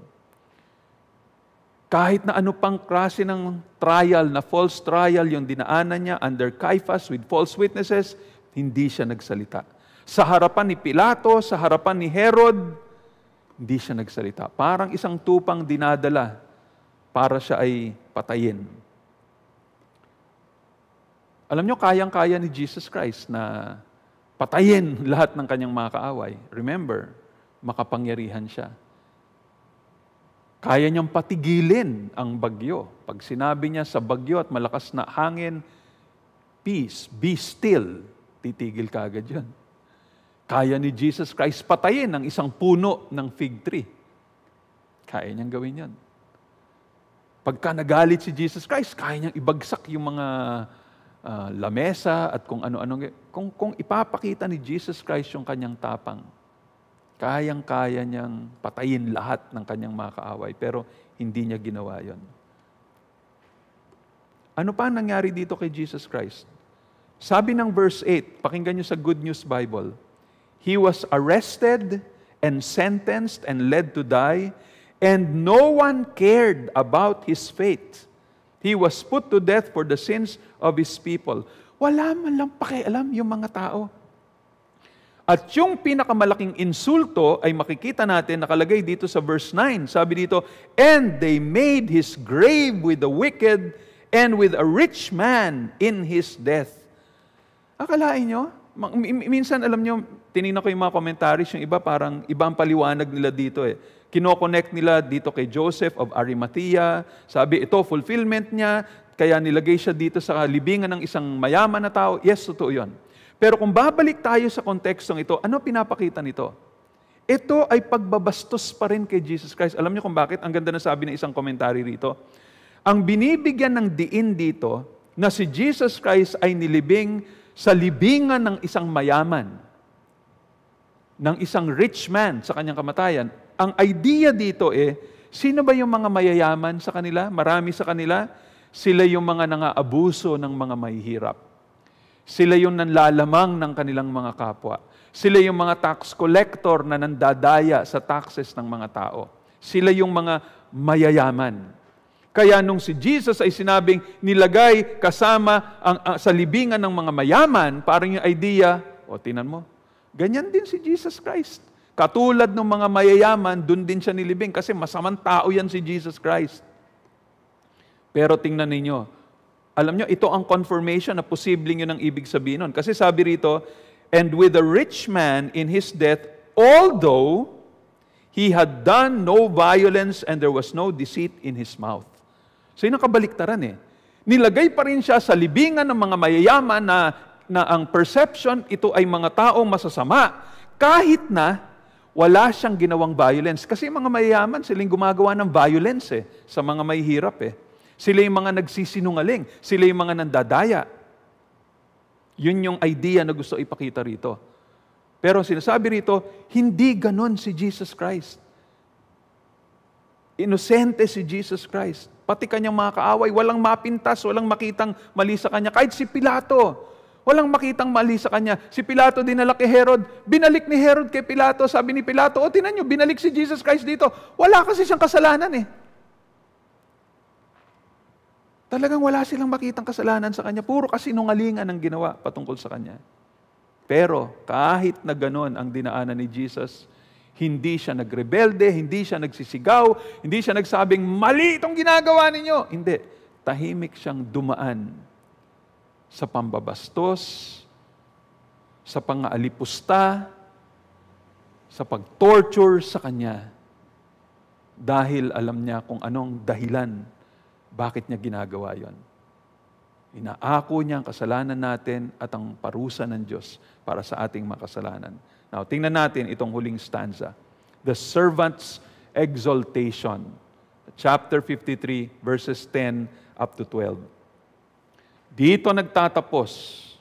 Kahit na ano pang klase ng trial, na false trial, yung dinaanan niya under Caiaphas with false witnesses, hindi siya nagsalita. Sa harapan ni Pilato, sa harapan ni Herod, hindi siya nagsalita. Parang isang tupang dinadala para siya ay patayin. Alam nyo, kayang-kaya ni Jesus Christ na patayin lahat ng kanyang mga kaaway. Remember, makapangyarihan siya. Kaya niyang patigilin ang bagyo. Pag sinabi niya sa bagyo at malakas na hangin, peace, be still, titigil ka agad yun. Kaya ni Jesus Christ patayin ang isang puno ng fig tree. Kaya niyang gawin yan. Pagka nagalit si Jesus Christ, kaya niyang ibagsak yung mga lamesa at kung ano-ano. Kung ipapakita ni Jesus Christ yung kanyang tapang, kayang-kaya niyang patayin lahat ng kanyang mga kaaway, pero hindi niya ginawa yon. Ano pa nangyari dito kay Jesus Christ? Sabi ng verse 8, pakinggan niyo sa Good News Bible, He was arrested and sentenced and led to die, and no one cared about His fate. He was put to death for the sins of His people. Wala man lang pakialam yung mga tao. At yung pinakamalaking insulto ay makikita natin, nakalagay dito sa verse 9. Sabi dito, and they made His grave with the wicked and with a rich man in his death. Akalain nyo? Minsan, alam nyo, tinignan ko yung mga commentaries, yung iba parang ibang paliwanag nila dito Kino-connect nila dito kay Joseph of Arimathea. Sabi, ito, fulfillment niya, kaya nilagay siya dito sa libingan ng isang mayaman na tao. Yes, totoo yun. Pero kung babalik tayo sa kontekstong ito, ano pinapakita nito? Ito ay pagbabastos pa rin kay Jesus Christ. Alam niyo kung bakit? Ang ganda na sabi ng isang commentary rito. Ang binibigyan ng diin dito, na si Jesus Christ ay nilibing sa libingan ng isang mayaman, ng isang rich man sa kanyang kamatayan. Ang idea dito sino ba yung mga mayayaman sa kanila? Marami sa kanila. Sila yung mga nangaabuso ng mga mahihirap. Sila yung nanlalamang ng kanilang mga kapwa. Sila yung mga tax collector na nandadaya sa taxes ng mga tao. Sila yung mga mayayaman. Kaya nung si Jesus ay sinabing nilagay kasama sa libingan ng mga mayaman, parang yung idea, tinan mo, ganyan din si Jesus Christ. Katulad ng mga mayayaman, dun din siya nilibing kasi masamang tao yan si Jesus Christ. Pero tingnan ninyo, alam nyo, ito ang confirmation na posibleng yun ang ibig sabihin nun. Kasi sabi rito, And with the rich man in his death, although he had done no violence and there was no deceit in his mouth. So yun ang kabaliktaran eh. Nilagay pa rin siya sa libingan ng mga mayayaman na ang perception, ito ay mga taong masasama. Kahit na wala siyang ginawang violence. Kasi mga mayayaman, sila yung gumagawa ng violence eh, sa mga mahihirap eh. Sila yung mga nagsisinungaling. Sila yung mga nandadaya. Yun yung idea na gusto ipakita rito. Pero sinasabi rito, hindi ganon si Jesus Christ. Inosente si Jesus Christ. Pati kanyang mga kaaway, walang mapintas, walang makitang mali sa kanya. Kahit si Pilato, walang makitang mali sa kanya. Si Pilato dinala kay Herod, binalik ni Herod kay Pilato. Sabi ni Pilato, tinan nyo, binalik si Jesus Christ dito. Wala kasi siyang kasalanan eh. Talagang wala silang makitang kasalanan sa kanya. Puro kasinungalingan ang ginawa patungkol sa kanya. Pero kahit na ganon ang dinaanan ni Jesus, hindi siya nagrebelde, hindi siya nagsisigaw, hindi siya nagsabing, mali itong ginagawa ninyo. Hindi. Tahimik siyang dumaan sa pambabastos, sa pang-aalipusta, sa pag-torture sa kanya. Dahil alam niya kung anong dahilan bakit niya ginagawa yon. Inaako niya ang kasalanan natin at ang parusa ng Diyos para sa ating makasalanan. Now, tingnan natin itong huling stanza. The servant's exaltation. Chapter 53, verses 10 up to 12. Dito nagtatapos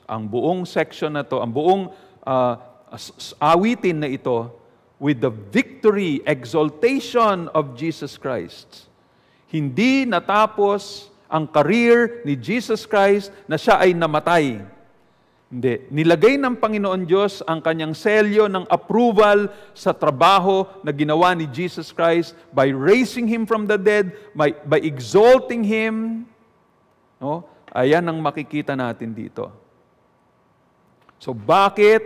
ang buong section na to, ang buong awitin na ito with the victory, exaltation of Jesus Christ. Hindi natapos ang career ni Jesus Christ na siya ay namatay. Hindi. Nilagay ng Panginoon Diyos ang kanyang selyo ng approval sa trabaho na ginawa ni Jesus Christ by raising Him from the dead, by exalting Him. No? Ayan ang makikita natin dito. So bakit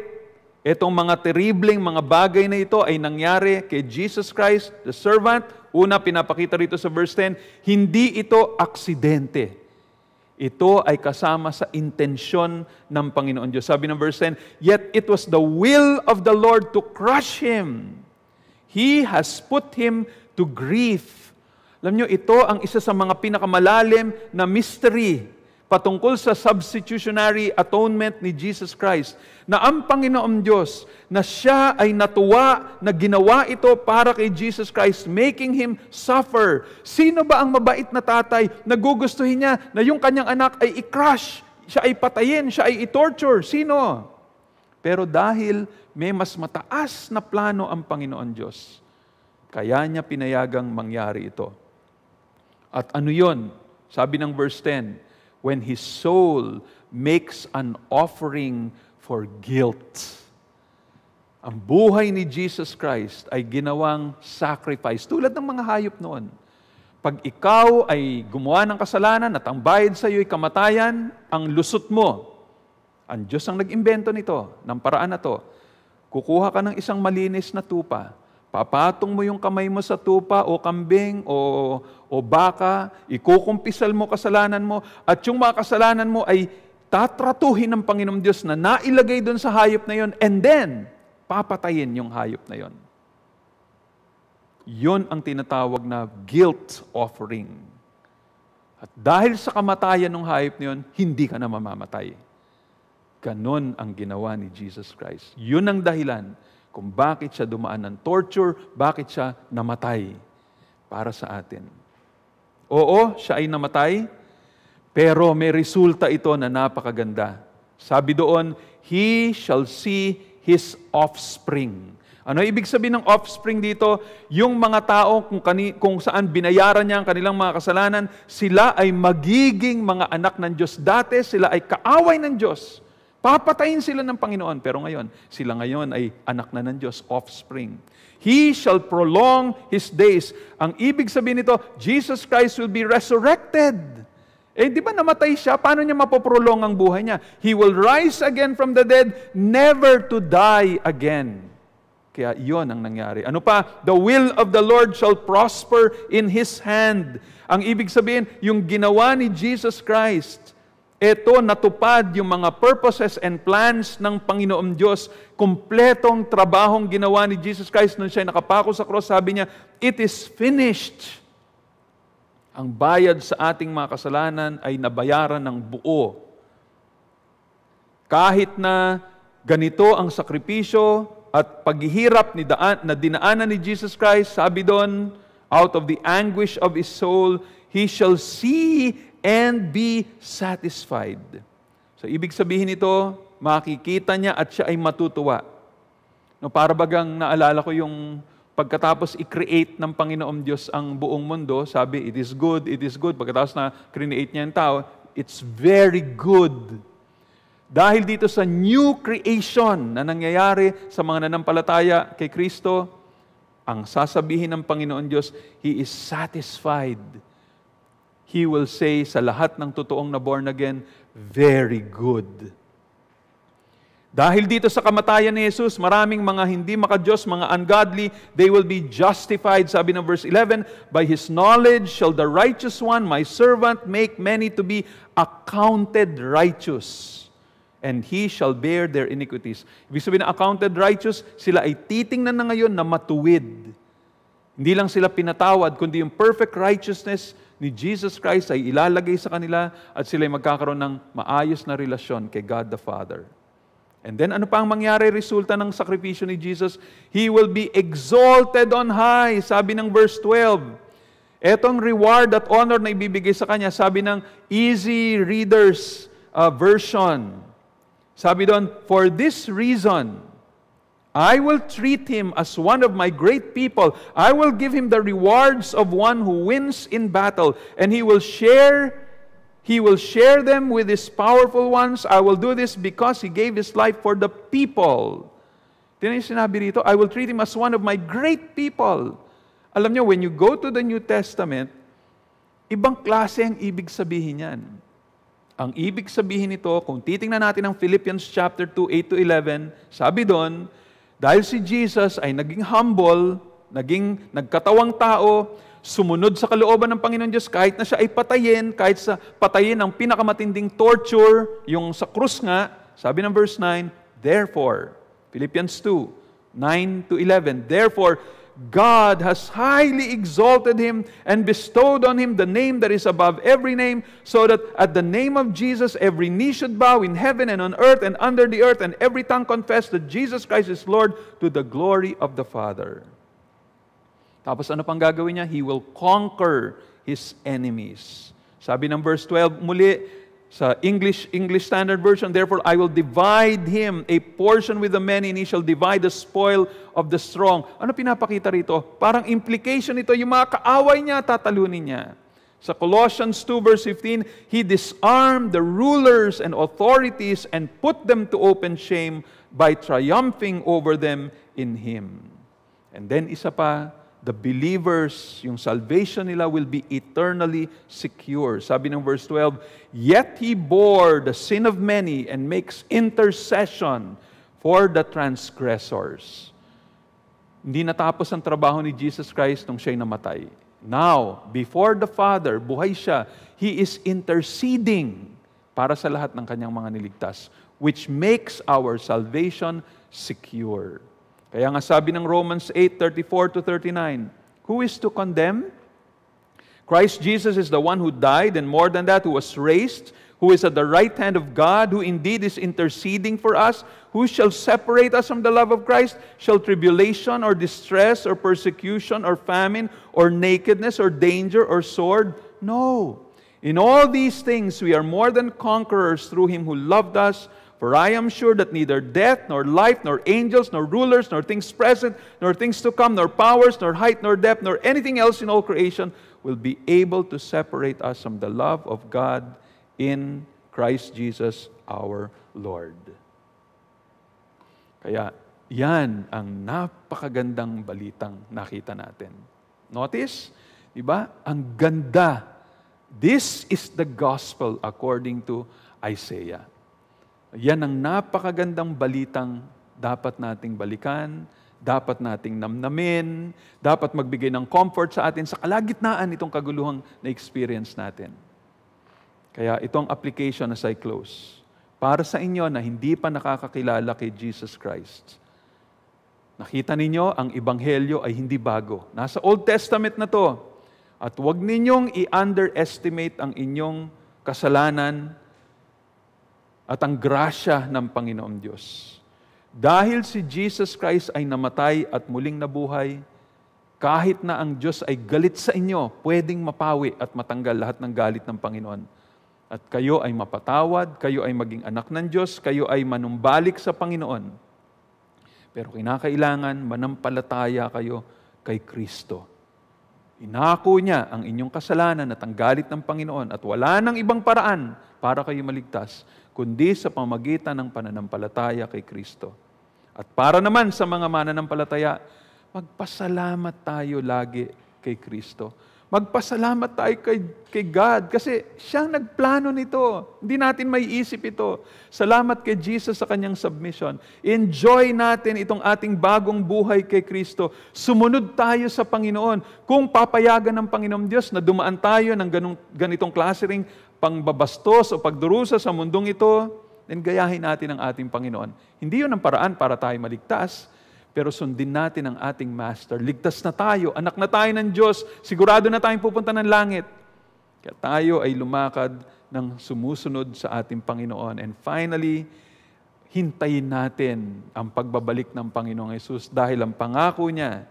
itong mga terribleng mga bagay na ito ay nangyari kay Jesus Christ, the servant? Una, pinapakita rito sa verse 10, hindi ito aksidente. Ito ay kasama sa intensyon ng Panginoon Diyos. Sabi ng verse 10, yet it was the will of the Lord to crush Him. He has put Him to grief. Alam nyo, ito ang isa sa mga pinakamalalim na mystery patungkol sa substitutionary atonement ni Jesus Christ, na ang Panginoon Diyos, na siya ay natuwa na ginawa ito para kay Jesus Christ, making Him suffer. Sino ba ang mabait na tatay na gugustuhin niya na yung kanyang anak ay i-crush, siya ay patayin, siya ay i-torture? Sino? Pero dahil may mas mataas na plano ang Panginoon Diyos, kaya niya pinayagang mangyari ito. At ano yon? Sabi ng verse 10, when his soul makes an offering for guilt. Ang buhay ni Jesus Christ ay ginawang sacrifice, tulad ng mga hayop noon. Pag ikaw ay gumawa ng kasalanan at ang bayad sa iyo ay kamatayan, ang lusot mo, ang Diyos ang nag-imbento nito, ng paraan na to, kukuha ka ng isang malinis na tupa, papatong mo yung kamay mo sa tupa o kambing o baka, ikukumpisal mo kasalanan mo, at yung mga kasalanan mo ay tatratuhin ng Panginoong Diyos na nailagay doon sa hayop na yon, and then, papatayin yung hayop na yon. Yon ang tinatawag na guilt offering. At dahil sa kamatayan ng hayop na yon, hindi ka na mamamatay. Ganon ang ginawa ni Jesus Christ. Yun ang dahilan kung bakit siya dumaan ng torture, bakit siya namatay para sa atin. Oo, siya ay namatay, pero may resulta ito na napakaganda. Sabi doon, he shall see his offspring. Ano ibig sabihin ng offspring dito? Yung mga tao kung saan binayaran niya ang kanilang mga kasalanan, sila ay magiging mga anak ng Diyos. Dati sila ay kaaway ng Diyos. Papatayin sila ng Panginoon, pero ngayon, sila ngayon ay anak na ng Diyos, offspring. He shall prolong his days. Ang ibig sabihin nito, Jesus Christ will be resurrected. Di ba namatay siya? Paano niya mapoprolong ang buhay niya? He will rise again from the dead, never to die again. Kaya iyon ang nangyari. Ano pa? The will of the Lord shall prosper in His hand. Ang ibig sabihin, yung ginawa ni Jesus Christ Ito, natupad yung mga purposes and plans ng Panginoon Diyos. Kumpletong trabahong ginawa ni Jesus Christ nung siya nakapako sa cross. Sabi niya, it is finished. Ang bayad sa ating mga kasalanan ay nabayaran ng buo. Kahit na ganito ang sakripisyo at paghihirap na dinaanan ni Jesus Christ, sabi doon, out of the anguish of His soul, He shall see and be satisfied. So, ibig sabihin nito, makikita niya at siya ay matutuwa. No, para bagang naalala ko yung pagkatapos i-create ng Panginoong Diyos ang buong mundo, sabi, it is good, it is good. Pagkatapos na create niya ang tao, it's very good. Dahil dito sa new creation na nangyayari sa mga nanampalataya kay Kristo, ang sasabihin ng Panginoon Diyos, He is satisfied. He will say sa lahat ng totoong na born again, very good. Dahil dito sa kamatayan ni Jesus, maraming mga hindi makadiyos, mga ungodly, they will be justified. Sabi ng verse 11, by His knowledge shall the righteous one, my servant, make many to be accounted righteous. And He shall bear their iniquities. Ibig sabihin na accounted righteous, sila ay titingnan na ngayon na matuwid. Hindi lang sila pinatawad, kundi yung perfect righteousness ni Jesus Christ ay ilalagay sa kanila at sila ay magkakaroon ng maayos na relasyon kay God the Father. And then ano pa ang mangyari resulta ng sakripisyo ni Jesus? He will be exalted on high. Sabi ng verse 12. Etong reward at honor na ibibigay sa Kanya, sabi ng Easy Readers version. Sabi doon, for this reason, I will treat him as one of my great people. I will give him the rewards of one who wins in battle, and he will share them with his powerful ones. I will do this because he gave his life for the people. Tingnan yung sinabi rito, I will treat him as one of my great people. Alam niyo, when you go to the New Testament, ibang klase ang ibig sabihin yan. Ang ibig sabihin nito, kung titingnan natin ang Philippians chapter 2, 8-11, sabi doon, dahil si Jesus ay naging humble, naging nagkatawang tao, sumunod sa kalooban ng Panginoon Diyos kahit na siya ay patayin, kahit sa patayin ang pinakamatinding torture, yung sa krus nga, sabi ng verse 9, therefore, Philippians 2, 9-11, therefore, God has highly exalted Him and bestowed on Him the name that is above every name, so that at the name of Jesus every knee should bow in heaven and on earth and under the earth, and every tongue confess that Jesus Christ is Lord, to the glory of the Father. Tapos ano pang gagawin niya? He will conquer His enemies. Sabi ng verse 12 muli, sa English Standard Version, therefore I will divide him a portion with the many, and he shall divide the spoil of the strong. Ano pinapakita rito? Parang implication nito, yung mga kaaway niya, tatalunin niya. Sa Colossians 2 verse 15, He disarmed the rulers and authorities and put them to open shame by triumphing over them in Him. And then isa pa, the believers, yung salvation nila will be eternally secure. Sabi ng verse 12, yet He bore the sin of many and makes intercession for the transgressors. Hindi natapos ang trabaho ni Jesus Christ nung siya'y namatay. Now, before the Father, buhay siya, He is interceding para sa lahat ng kanyang mga niligtas, which makes our salvation secure. Kaya nga sabi ng Romans 8:34-39, who is to condemn? Christ Jesus is the one who died, and more than that, who was raised, who is at the right hand of God, who indeed is interceding for us. Who shall separate us from the love of Christ? Shall tribulation or distress or persecution or famine or nakedness or danger or sword? No. In all these things we are more than conquerors through Him who loved us. For I am sure that neither death, nor life, nor angels, nor rulers, nor things present, nor things to come, nor powers, nor height, nor depth, nor anything else in all creation will be able to separate us from the love of God in Christ Jesus our Lord. Kaya, yan ang napakagandang balitang nakita natin. Notice, di ba? Ang ganda. This is the gospel according to Isaiah. Yan ang napakagandang balitang dapat nating balikan, dapat nating namnamin, dapat magbigay ng comfort sa atin sa kalagitnaan itong kaguluhang na experience natin. Kaya itong application as I close, para sa inyo na hindi pa nakakakilala kay Jesus Christ, nakita ninyo ang Ebanghelyo ay hindi bago. Nasa Old Testament na to. At huwag ninyong i-underestimate ang inyong kasalanan at ang grasya ng Panginoong Diyos. Dahil si Jesus Christ ay namatay at muling nabuhay, kahit na ang Diyos ay galit sa inyo, pwedeng mapawi at matanggal lahat ng galit ng Panginoon. At kayo ay mapatawad, kayo ay maging anak ng Diyos, kayo ay manumbalik sa Panginoon. Pero kinakailangan manampalataya kayo kay Kristo. Inako niya ang inyong kasalanan at ang galit ng Panginoon at wala nang ibang paraan para kayo maligtas, kundi sa pamamagitan ng pananampalataya kay Kristo. At para naman sa mga mananampalataya, magpasalamat tayo lagi kay Kristo. Magpasalamat tayo kay God kasi siyang nagplano nito. Hindi natin maiisip ito. Salamat kay Jesus sa kanyang submission. Enjoy natin itong ating bagong buhay kay Kristo. Sumunod tayo sa Panginoon. Kung papayagan ng Panginoong Diyos na dumaan tayo ng ganitong klase ring pangbabastos o pagdurusa sa mundong ito, then gayahin natin ang ating Panginoon. Hindi yun ang paraan para tayo maligtas, pero sundin natin ang ating Master. Ligtas na tayo, anak na tayo ng Diyos, sigurado na tayong pupunta ng langit. Kaya tayo ay lumakad ng sumusunod sa ating Panginoon. And finally, hintayin natin ang pagbabalik ng Panginoong Yesus dahil ang pangako niya,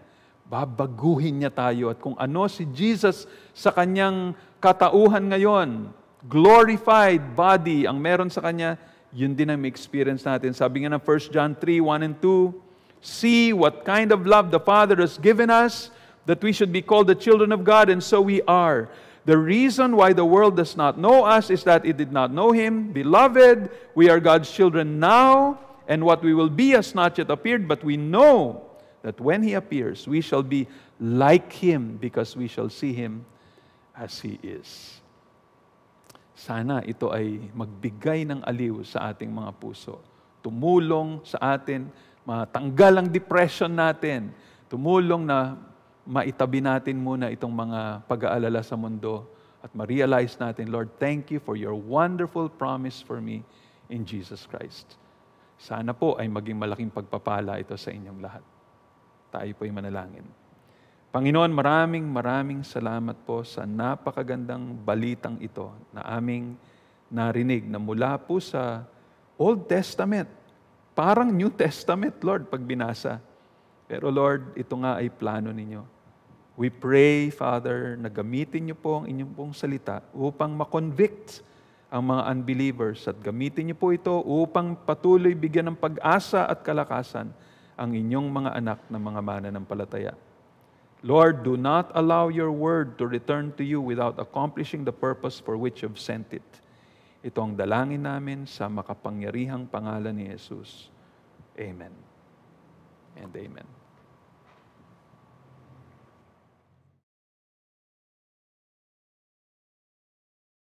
babaguhin niya tayo. At kung ano si Jesus sa kanyang katauhan ngayon, glorified body ang meron sa kanya, yun din ang experience natin. Sabi nga ng 1 John 3:1 and 2, see what kind of love the Father has given us, that we should be called the children of God, and so we are. The reason why the world does not know us is that it did not know Him. Beloved, we are God's children now, and what we will be has not yet appeared, but we know that when He appears, we shall be like Him, because we shall see Him as He is. Sana ito ay magbigay ng aliw sa ating mga puso. Tumulong sa atin, matanggal ang depression natin. Tumulong na maitabi natin muna itong mga pag-aalala sa mundo at ma-realize natin, Lord, thank you for your wonderful promise for me in Jesus Christ. Sana po ay maging malaking pagpapala ito sa inyong lahat. Tayo po ay manalangin. Panginoon, maraming salamat po sa napakagandang balitang ito na aming narinig na mula po sa Old Testament. Parang New Testament, Lord, pag binasa. Pero Lord, ito nga ay plano ninyo. We pray, Father, na gamitin niyo po ang inyong pong salita upang makonvict ang mga unbelievers at gamitin niyo po ito upang patuloy bigyan ng pag-asa at kalakasan ang inyong mga anak na mga mananampalataya. Lord, do not allow your word to return to you without accomplishing the purpose for which you've sent it. Ito ang dalangin namin sa makapangyarihang pangalan ni Jesus. Amen and amen.